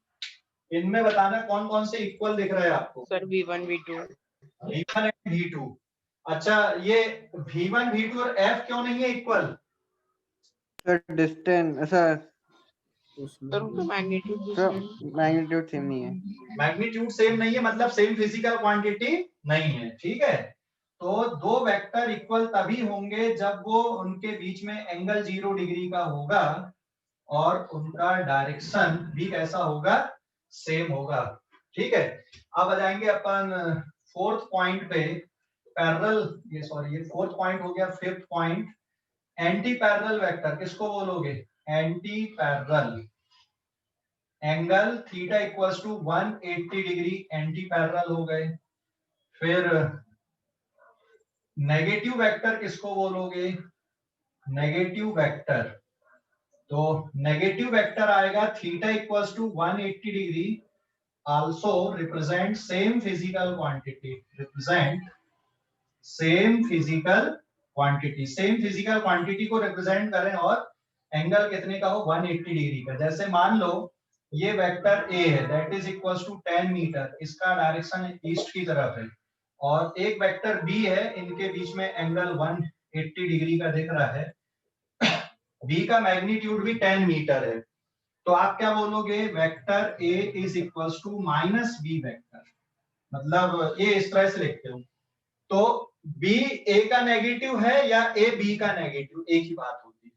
इनमें बताना कौन कौन से इक्वल दिख रहे हैं आपको? Sir v1 v2 v1 and v2। अच्छा, ये v1 v2 और f क्यों नहीं है equal? Sir distance sir sir उनका मैग्नीट्यूड सर मैग्नीट्यूड सेम नहीं है। मैग्नीट्यूड सेम नहीं है मतलब सेम फिजिकल क्वांटिटी नहीं है। ठीक है, तो दो वेक्टर इक्वल तभी होंगे जब वो उनके बीच में एंगल 0 डिग्री का होगा और उनका डायरेक्शन भी कैसा होगा? सेम होगा। ठीक है, अब आ जाएंगे अपन फोर्थ पॉइंट पे। पैरेलल, ये फोर्थ पॉइंट हो गया। Fifth point, anti parallel vector किसको बोलोगे? Anti parallel. Angle theta equals to 180 degree anti parallel हो गए। फिर नेगेटिव वेक्टर किसको बोलोगे? नेगेटिव वेक्टर, तो नेगेटिव वेक्टर आएगा theta equals to 180 degree, also represent same physical quantity, represent same physical quantity. Same physical quantity को represent करें और एंगल कितने का हो? 180 डिग्री का। जैसे मान लो ये वेक्टर A है, that is equals to 10 metre, इसका डायरेक्शन ईस्ट की तरफ है, और एक वेक्टर B है, इनके बीच में एंगल 180 डिग्री का दिख रहा है। B का मैग्नीट्यूड भी 10 मीटर है, तो आप क्या बोलोगे? Vector A is equals to minus B vector, मतलब A इस तरह से लिखते हो। तो B A का नेगेटिव है या A B का नेगेटिव, एक ही बात होती है।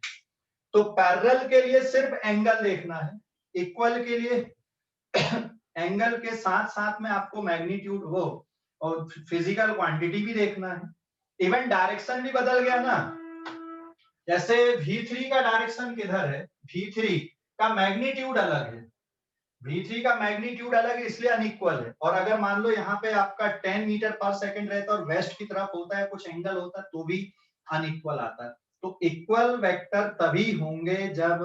तो पैरेलल के लिए सिर्फ एंगल देखना है, इक्वल के लिए एंगल के साथ साथ में आपको मैग्नीट्यूड वो और फिजिकल क्वांटिटी भी देखना है। इवन डायरेक्शन भी बदल गया ना। जैसे v3 का डायरेक्शन किधर है? v3 का मैग्नीट्यूड अलग है, v3 का मैग्नीट्यूड अलग है, इसलिए अनइक्वल है। और अगर मान लो यहाँ पे आपका 10 मीटर पर सेकंड रहता है और वेस्ट की तरफ होता है, कुछ एंगल होता है, तो भी अनइक्वल आता है। तो इक्वल वेक्टर तभी होंगे जब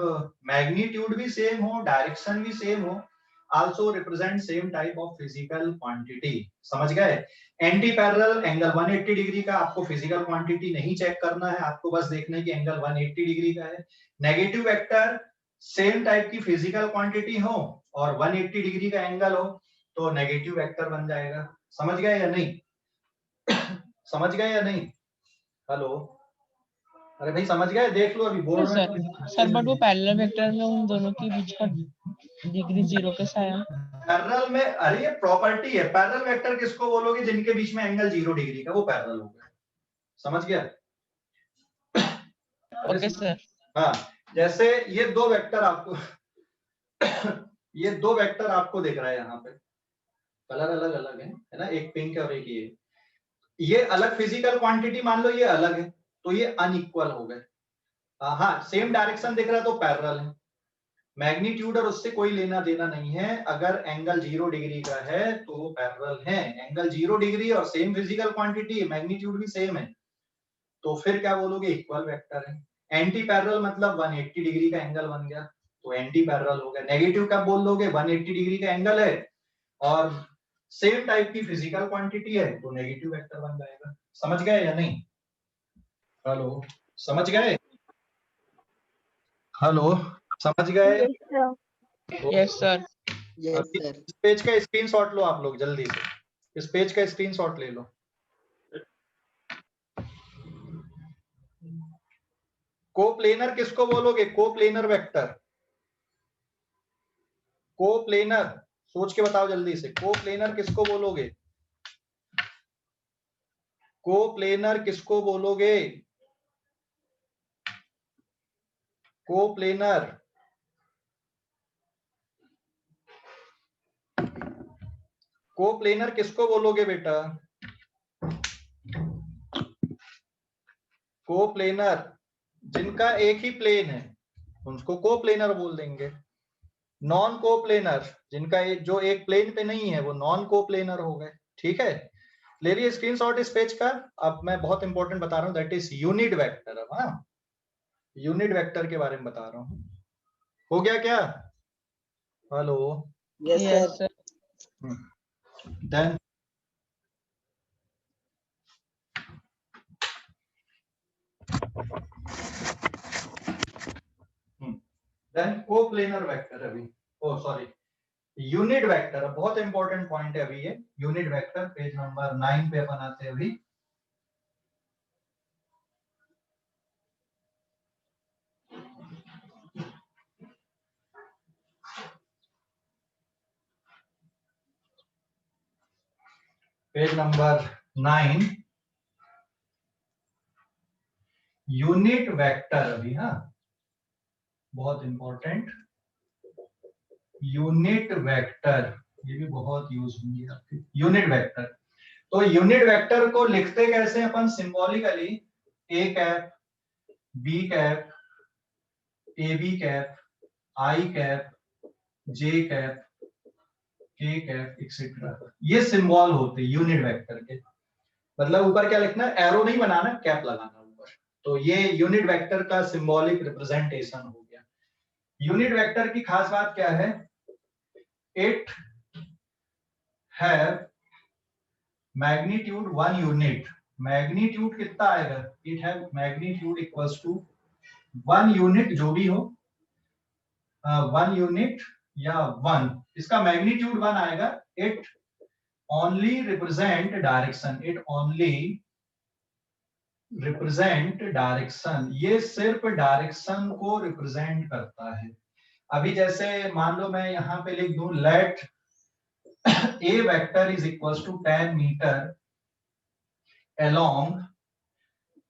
मैग्नीट्यूड भी सेम हो, डायरेक्शन भी सेम हो, also represent same type of physical quantity. समझ गए? एंटी पैरेलल एंगल 180 डिग्री का, आपको फिजिकल क्वांटिटी नहीं चेक करना है, आपको बस देखना है कि एंगल 180 डिग्री का है। नेगेटिव वेक्टर सेम टाइप की फिजिकल क्वांटिटी हो और 180 डिग्री का एंगल हो, तो नेगेटिव वेक्टर बन जाएगा। समझ गए या नहीं? समझ गए या नहीं? हेलो, अरे भाई समझ गए? देख लो अभी बोल रहे हैं। सर बट वो पैरेलल वेक्टर में उन दोनों के बीच का डिग्री 0 कैसा आया? पैरेलल में, अरे ये प्रॉपर्टी है। पैरेलल वेक्टर किसको बोलोगे? जिनके बीच में एंगल 0 डिग्री का, वो पैरेलल हो गया। समझ गया? Okay sir. हाँ, जैसे ये दो वेक्टर आपको ये दो वेक्टर आपको दिख रहा है यहाँ पे, कलर अलग अलग है ना, एक पिंक है और एक ये अलग फिजिकल क्वांटिटी मान लो ये अलग है, तो ये अनइक्वल हो गए। हाँ, सेम डायरेक्शन दिख रहा है तो पैरेलल है। मैग्नीट्यूड और उससे कोई लेना देना नहीं है। अगर एंगल 0 डिग्री का है तो वो पैरेलल है। एंगल 0 डिग्री और सेम फिजिकल क्वांटिटी, मैग्नीट्यूड भी सेम है, तो फिर क्या बोलोगे? इक्वल वेक्टर है। एंटी पैरेलल मतलब 180 डिग्री का एंगल बन गया, तो एंटी पैरेलल हो गया। नेगेटिव कब बोल दोगे? 180 डिग्री का एंगल है और सेम टाइप की फिजिकल क्वांटिटी है तो नेगेटिव वेक्टर बन जाएगा। समझ गए या नहीं? हेलो, समझ गए? हेलो, समझ गए? Yes sir. यस अभी सर। इस पेज का स्क्रीनशॉट लो आप लोग जल्दी से, इस पेज का स्क्रीनशॉट ले लो। कोप्लेनर किसको बोलोगे? कोप्लेनर वेक्टर, कोप्लेनर सोच के बताओ जल्दी से, कोप्लेनर किसको बोलोगे? कोप्लेनर किसको बोलोगे? कोप्लेनर, कोप्लेनर किसको बोलोगे बेटा? कोप्लेनर जिनका एक ही प्लेन है उनको कोप्लेनर बोल देंगे। नॉन कोप्लेनर जिनका जो एक प्लेन पे नहीं है वो नॉन कोप्लेनर हो गए। ठीक है, ले लिए स्क्रीनशॉट इस पेज का। अब मैं बहुत इंपॉर्टेंट बता रहा हूं, दैट इज यूनिट वेक्टर। अब हाँ, यूनिट वेक्टर के बारे में बता रहा हूं। हो गया क्या? Hello, yes yes sir. Sir. Then coplanar vector अभी, ओ सॉरी, यूनिट वेक्टर बहुत इंपॉर्टेंट पॉइंट है अभी ये। यूनिट वेक्टर पेज नंबर 9 पे अपन आते हैं अभी। पेज नंबर 9, यूनिट वेक्टर अभी। हाँ, बहुत इंपॉर्टेंट, यूनिट वेक्टर, ये भी बहुत यूज होंगी आपकी। यूनिट वेक्टर, तो यूनिट वेक्टर को लिखते कैसे अपन? Symbolically A cap, B cap, A B cap, I cap, J cap, K cap etcetera, ये सिंबल होते यूनिट वेक्टर के। मतलब ऊपर क्या लिखना है? एरो नहीं बनाना, कैप लगाना ऊपर। तो ये यूनिट वेक्टर का सिंबॉलिक रिप्रेजेंटेशन हो गया। यूनिट वेक्टर की खास बात क्या है? It have magnitude 1 unit. Magnitude कितना आएगा? It have magnitude equals to 1 unit, जो भी हो 1 यूनिट या 1, इसका मैग्नीट्यूड 1 आएगा। It only represent direction, it only represent direction, ये सिर्फ डायरेक्शन को रिप्रेजेंट करता है। अभी जैसे मान लो मैं यहां पे लिख दूं let A vector is equals to 10 metre along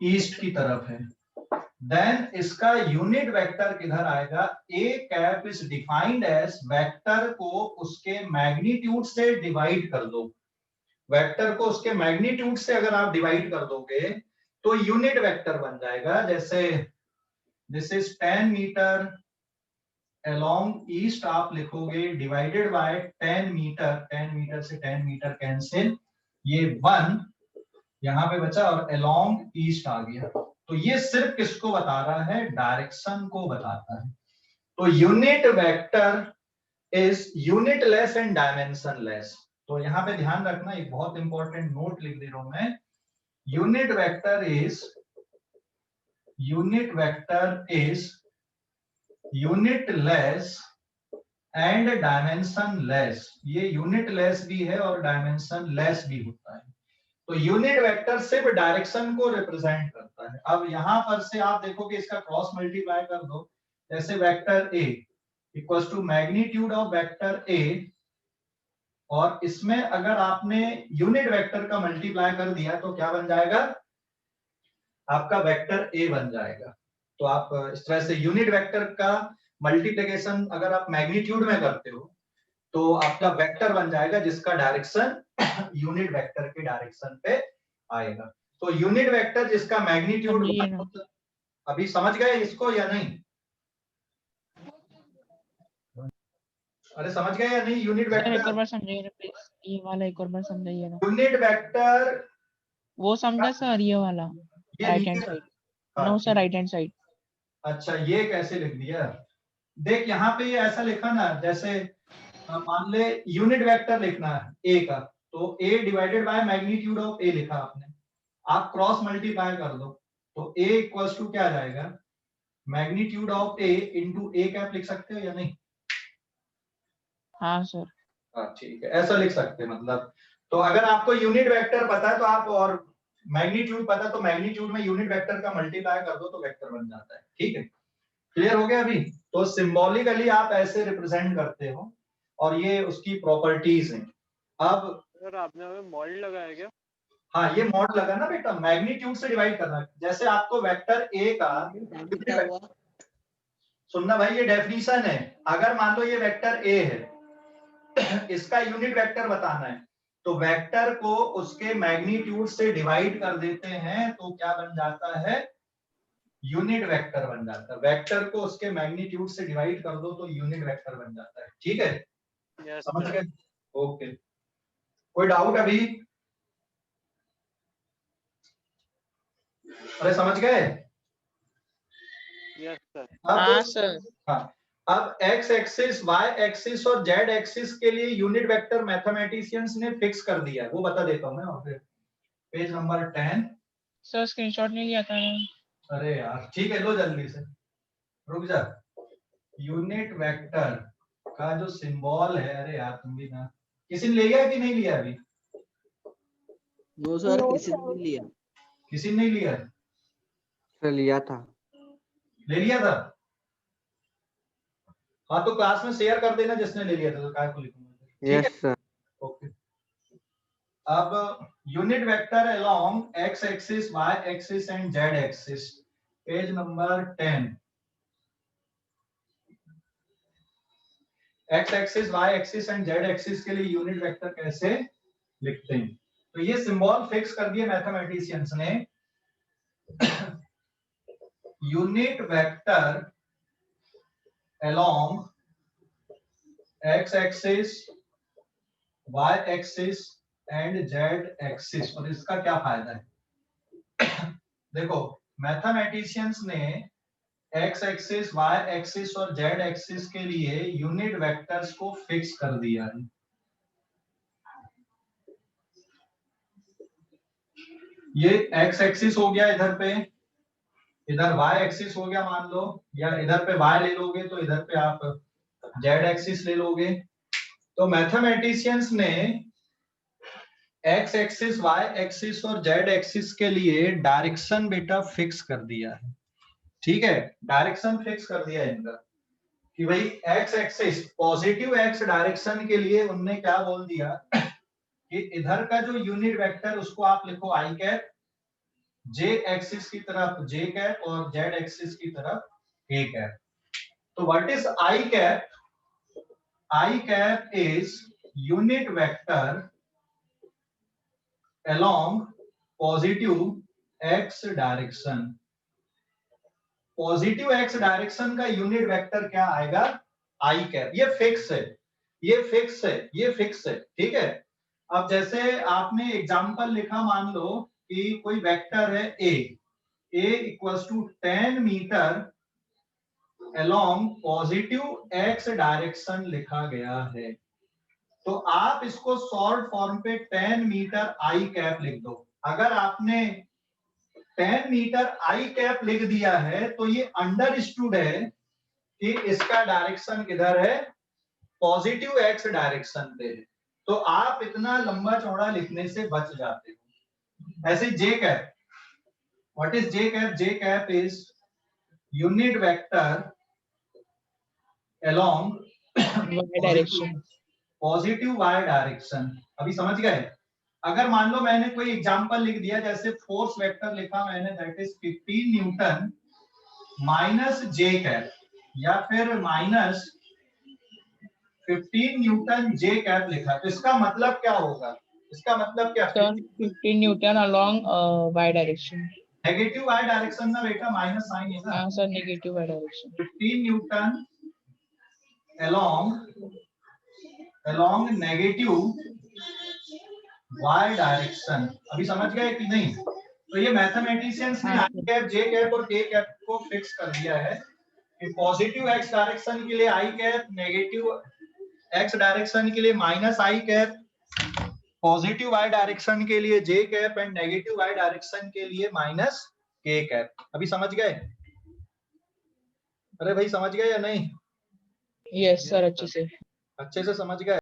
east की तरफ है, देन इसका यूनिट वेक्टर किधर आएगा? A cap is defined as, vector को उसके मैग्नीट्यूड से डिवाइड कर दो। वेक्टर को उसके मैग्नीट्यूड से अगर आप डिवाइड कर दोगे तो यूनिट वेक्टर बन जाएगा। जैसे this is 10 metre along east आप लिखोगे डिवाइडेड बाय 10 मीटर, 10 मीटर से 10 मीटर कैंसिल, ये 1 यहां पे बचा और अलोंग ईस्ट आ गया। तो ये सिर्फ किसको बता रहा है? डायरेक्शन को बताता है। तो unit vector is unitless and dimensionless. तो यहां पे ध्यान रखना, एक बहुत इंपॉर्टेंट नोट लिख दे रहा हूं मैं। Unit vector is unitless and dimensionless. ये यूनिटलेस भी है और डायमेंशनलेस भी होता है। तो यूनिट वेक्टर सिर्फ डायरेक्शन को रिप्रेजेंट करता है। अब यहां पर से आप देखोगे इसका क्रॉस मल्टीप्लाई कर दो, जैसे vector A equals to magnitude of vector A, और इसमें अगर आपने यूनिट वेक्टर का मल्टीप्लाई कर दिया तो क्या बन जाएगा? आपका वेक्टर ए बन जाएगा। तो आप इस तरह से यूनिट वेक्टर का मल्टीप्लिकेशन अगर आप मैग्नीट्यूड में करते हो तो आपका वेक्टर बन जाएगा जिसका डायरेक्शन यूनिट वेक्टर के डायरेक्शन पे आएगा। तो यूनिट वेक्टर जिसका मैग्नीट्यूड, समझिए ना। अभी समझ गए इसको या नहीं? अरे समझ गए या नहीं? यूनिट सर एक और वेक्टर, बार समझाइए ना प्लीज, ये वाला एक और बार समझाइए ना। यूनिट वेक्टर वो समझा सर, ये वाला ये राइट हैंड नीचे, साइड। हाँ, no sir, right hand side. अच्छा ये कैसे लिख दिया? देख यहाँ पे ये ऐसा लिखा ना, जैसे मान ले यूनिट वेक्टर लिखना है ए का, तो a divided by magnitude of a लिखा आपने, आप क्रॉस मल्टीप्लाई कर दो तो a इक्वल्स टू क्या आ जाएगा, magnitude of a into a cap लिख सकते हो या नहीं? हाँ सर। हाँ ठीक है, ऐसा लिख सकते हैं मतलब। तो अगर आपको यूनिट वेक्टर पता है तो आप, और मैग्नीट्यूड पता है तो मैग्नीट्यूड में यूनिट वेक्टर का मल्टीप्लाई कर दो तो वेक्टर बन जाता है। ठीक है, क्लियर हो गया अभी? तो सिंबॉलिकली आप ऐसे रिप्रेजेंट करते हो और ये उसकी प्रॉपर्टीज हैं। अब सर आपने हमें मॉडल लगाया क्या? हाँ, ये मॉड लगा ना बेटा, मैग्नीट्यूड से डिवाइड करना है। जैसे आपको वेक्टर a का, सुनना भाई, ये डेफिनेशन है। अगर मान लो ये वेक्टर a है, इसका यूनिट वेक्टर बताना है, तो वेक्टर को उसके मैग्नीट्यूड से डिवाइड कर देते हैं तो क्या बन जाता है, यूनिट वेक्टर बन जाता है। वेक्टर को उसके मैग्नीट्यूड से डिवाइड कर दो तो यूनिट वेक्टर बन जाता है। ठीक है, समझ गए? ओके, कोई डाउट अभी? अरे समझ गए? Yes sir. हाँ सर। हाँ, अब x एक्सिस, y एक्सिस और z एक्सिस के लिए यूनिट वेक्टर मैथमेटिशियंस ने फिक्स कर दिया है, वो बता देता हूं मैं। और फिर पेज नंबर 10। सर स्क्रीनशॉट नहीं लिया था मैंने। अरे यार ठीक है, लो जल्दी से, रुक जा। यूनिट वेक्टर का जो सिंबल है, अरे यार तुम भी ना, किसी ने लिया कि नहीं लिया अभी? नो सर, किसी ने नहीं लिया। किसी ने नहीं लिया? सर लिया था। ले लिया था? हाँ तो क्लास में शेयर कर देना जिसने ले लिया था, तो काय को लिखूंगा। ठीक है, यस सर। ओके। अब unit vector along x axis, y axis and z axis, page number 10। x axis, y axis and z axis के लिए यूनिट वेक्टर कैसे लिखते हैं? तो ये सिंबल फिक्स कर दिए मैथमेटिशियंस ने। Unit vector along x axis, y axis and z axis. और इसका क्या फायदा है? देखो, मैथमेटिशियंस ने x एक्सिस, y एक्सिस और z एक्सिस के लिए यूनिट वेक्टर्स को फिक्स कर दिया है। ये x एक्सिस हो गया इधर पे, इधर y एक्सिस हो गया मान लो, या इधर पे y ले लोगे तो इधर पे आप z एक्सिस ले लोगे। तो मैथमेटिशियंस ने x एक्सिस, y एक्सिस और z एक्सिस के लिए डायरेक्शन बेटा फिक्स कर दिया है। ठीक है, डायरेक्शन फिक्स कर दिया है इनका कि भाई x axis, positive x direction के लिए उनने क्या बोल दिया कि इधर का जो यूनिट वेक्टर उसको आप लिखो i कैप, j एक्सिस की तरफ j कैप और z एक्सिस की तरफ k कैप। तो what is i cap? i cap is unit vector along positive x direction. Positive x direction का यूनिट वेक्टर क्या आएगा? i cap. ये फिक्स है, ये फिक्स है, ये फिक्स है। ठीक है, अब जैसे आपने एग्जांपल लिखा, मान लो कि कोई वेक्टर है a equals to 10 metre along positive x direction लिखा गया है। तो आप इसको शॉर्ट फॉर्म पे 10 मीटर i कैप लिख दो। अगर आपने 10 मीटर i कैप लिख दिया है तो ये अंडरस्टूड है कि इसका डायरेक्शन किधर है? पॉजिटिव x डायरेक्शन पे है। तो आप इतना लंबा चौड़ा लिखने से बच जाते हो। ऐसे j cap, what is j cap? j cap is unit vector along y direction. Positive y direction. अभी समझ गए? अगर मान लो मैंने कोई एग्जांपल लिख दिया, जैसे फोर्स वेक्टर लिखा मैंने, that is 15 Newton minus j cap, या फिर माइनस 15 न्यूटन j कैप लिखा, तो इसका मतलब क्या होगा? इसका मतलब क्या? Sir 15 Newton along y direction. Negative y direction ना बेटा, माइनस साइन है ना। हाँ sir, negative y direction. 15 Newton along negative y direction. अभी समझ गए कि नहीं? तो ये मैथमेटिशियंस ने हाँ, i कैप, j कैप और k कैप को फिक्स कर दिया है कि पॉजिटिव x डायरेक्शन के लिए i cap, negative x direction के लिए minus i cap positive Y direction के लिए J cap and negative Y direction के लिए माइनस के कैप। अभी समझ गए? अरे भाई समझ गए या नहीं? यस सर, अच्छे से। अच्छे से समझ गए?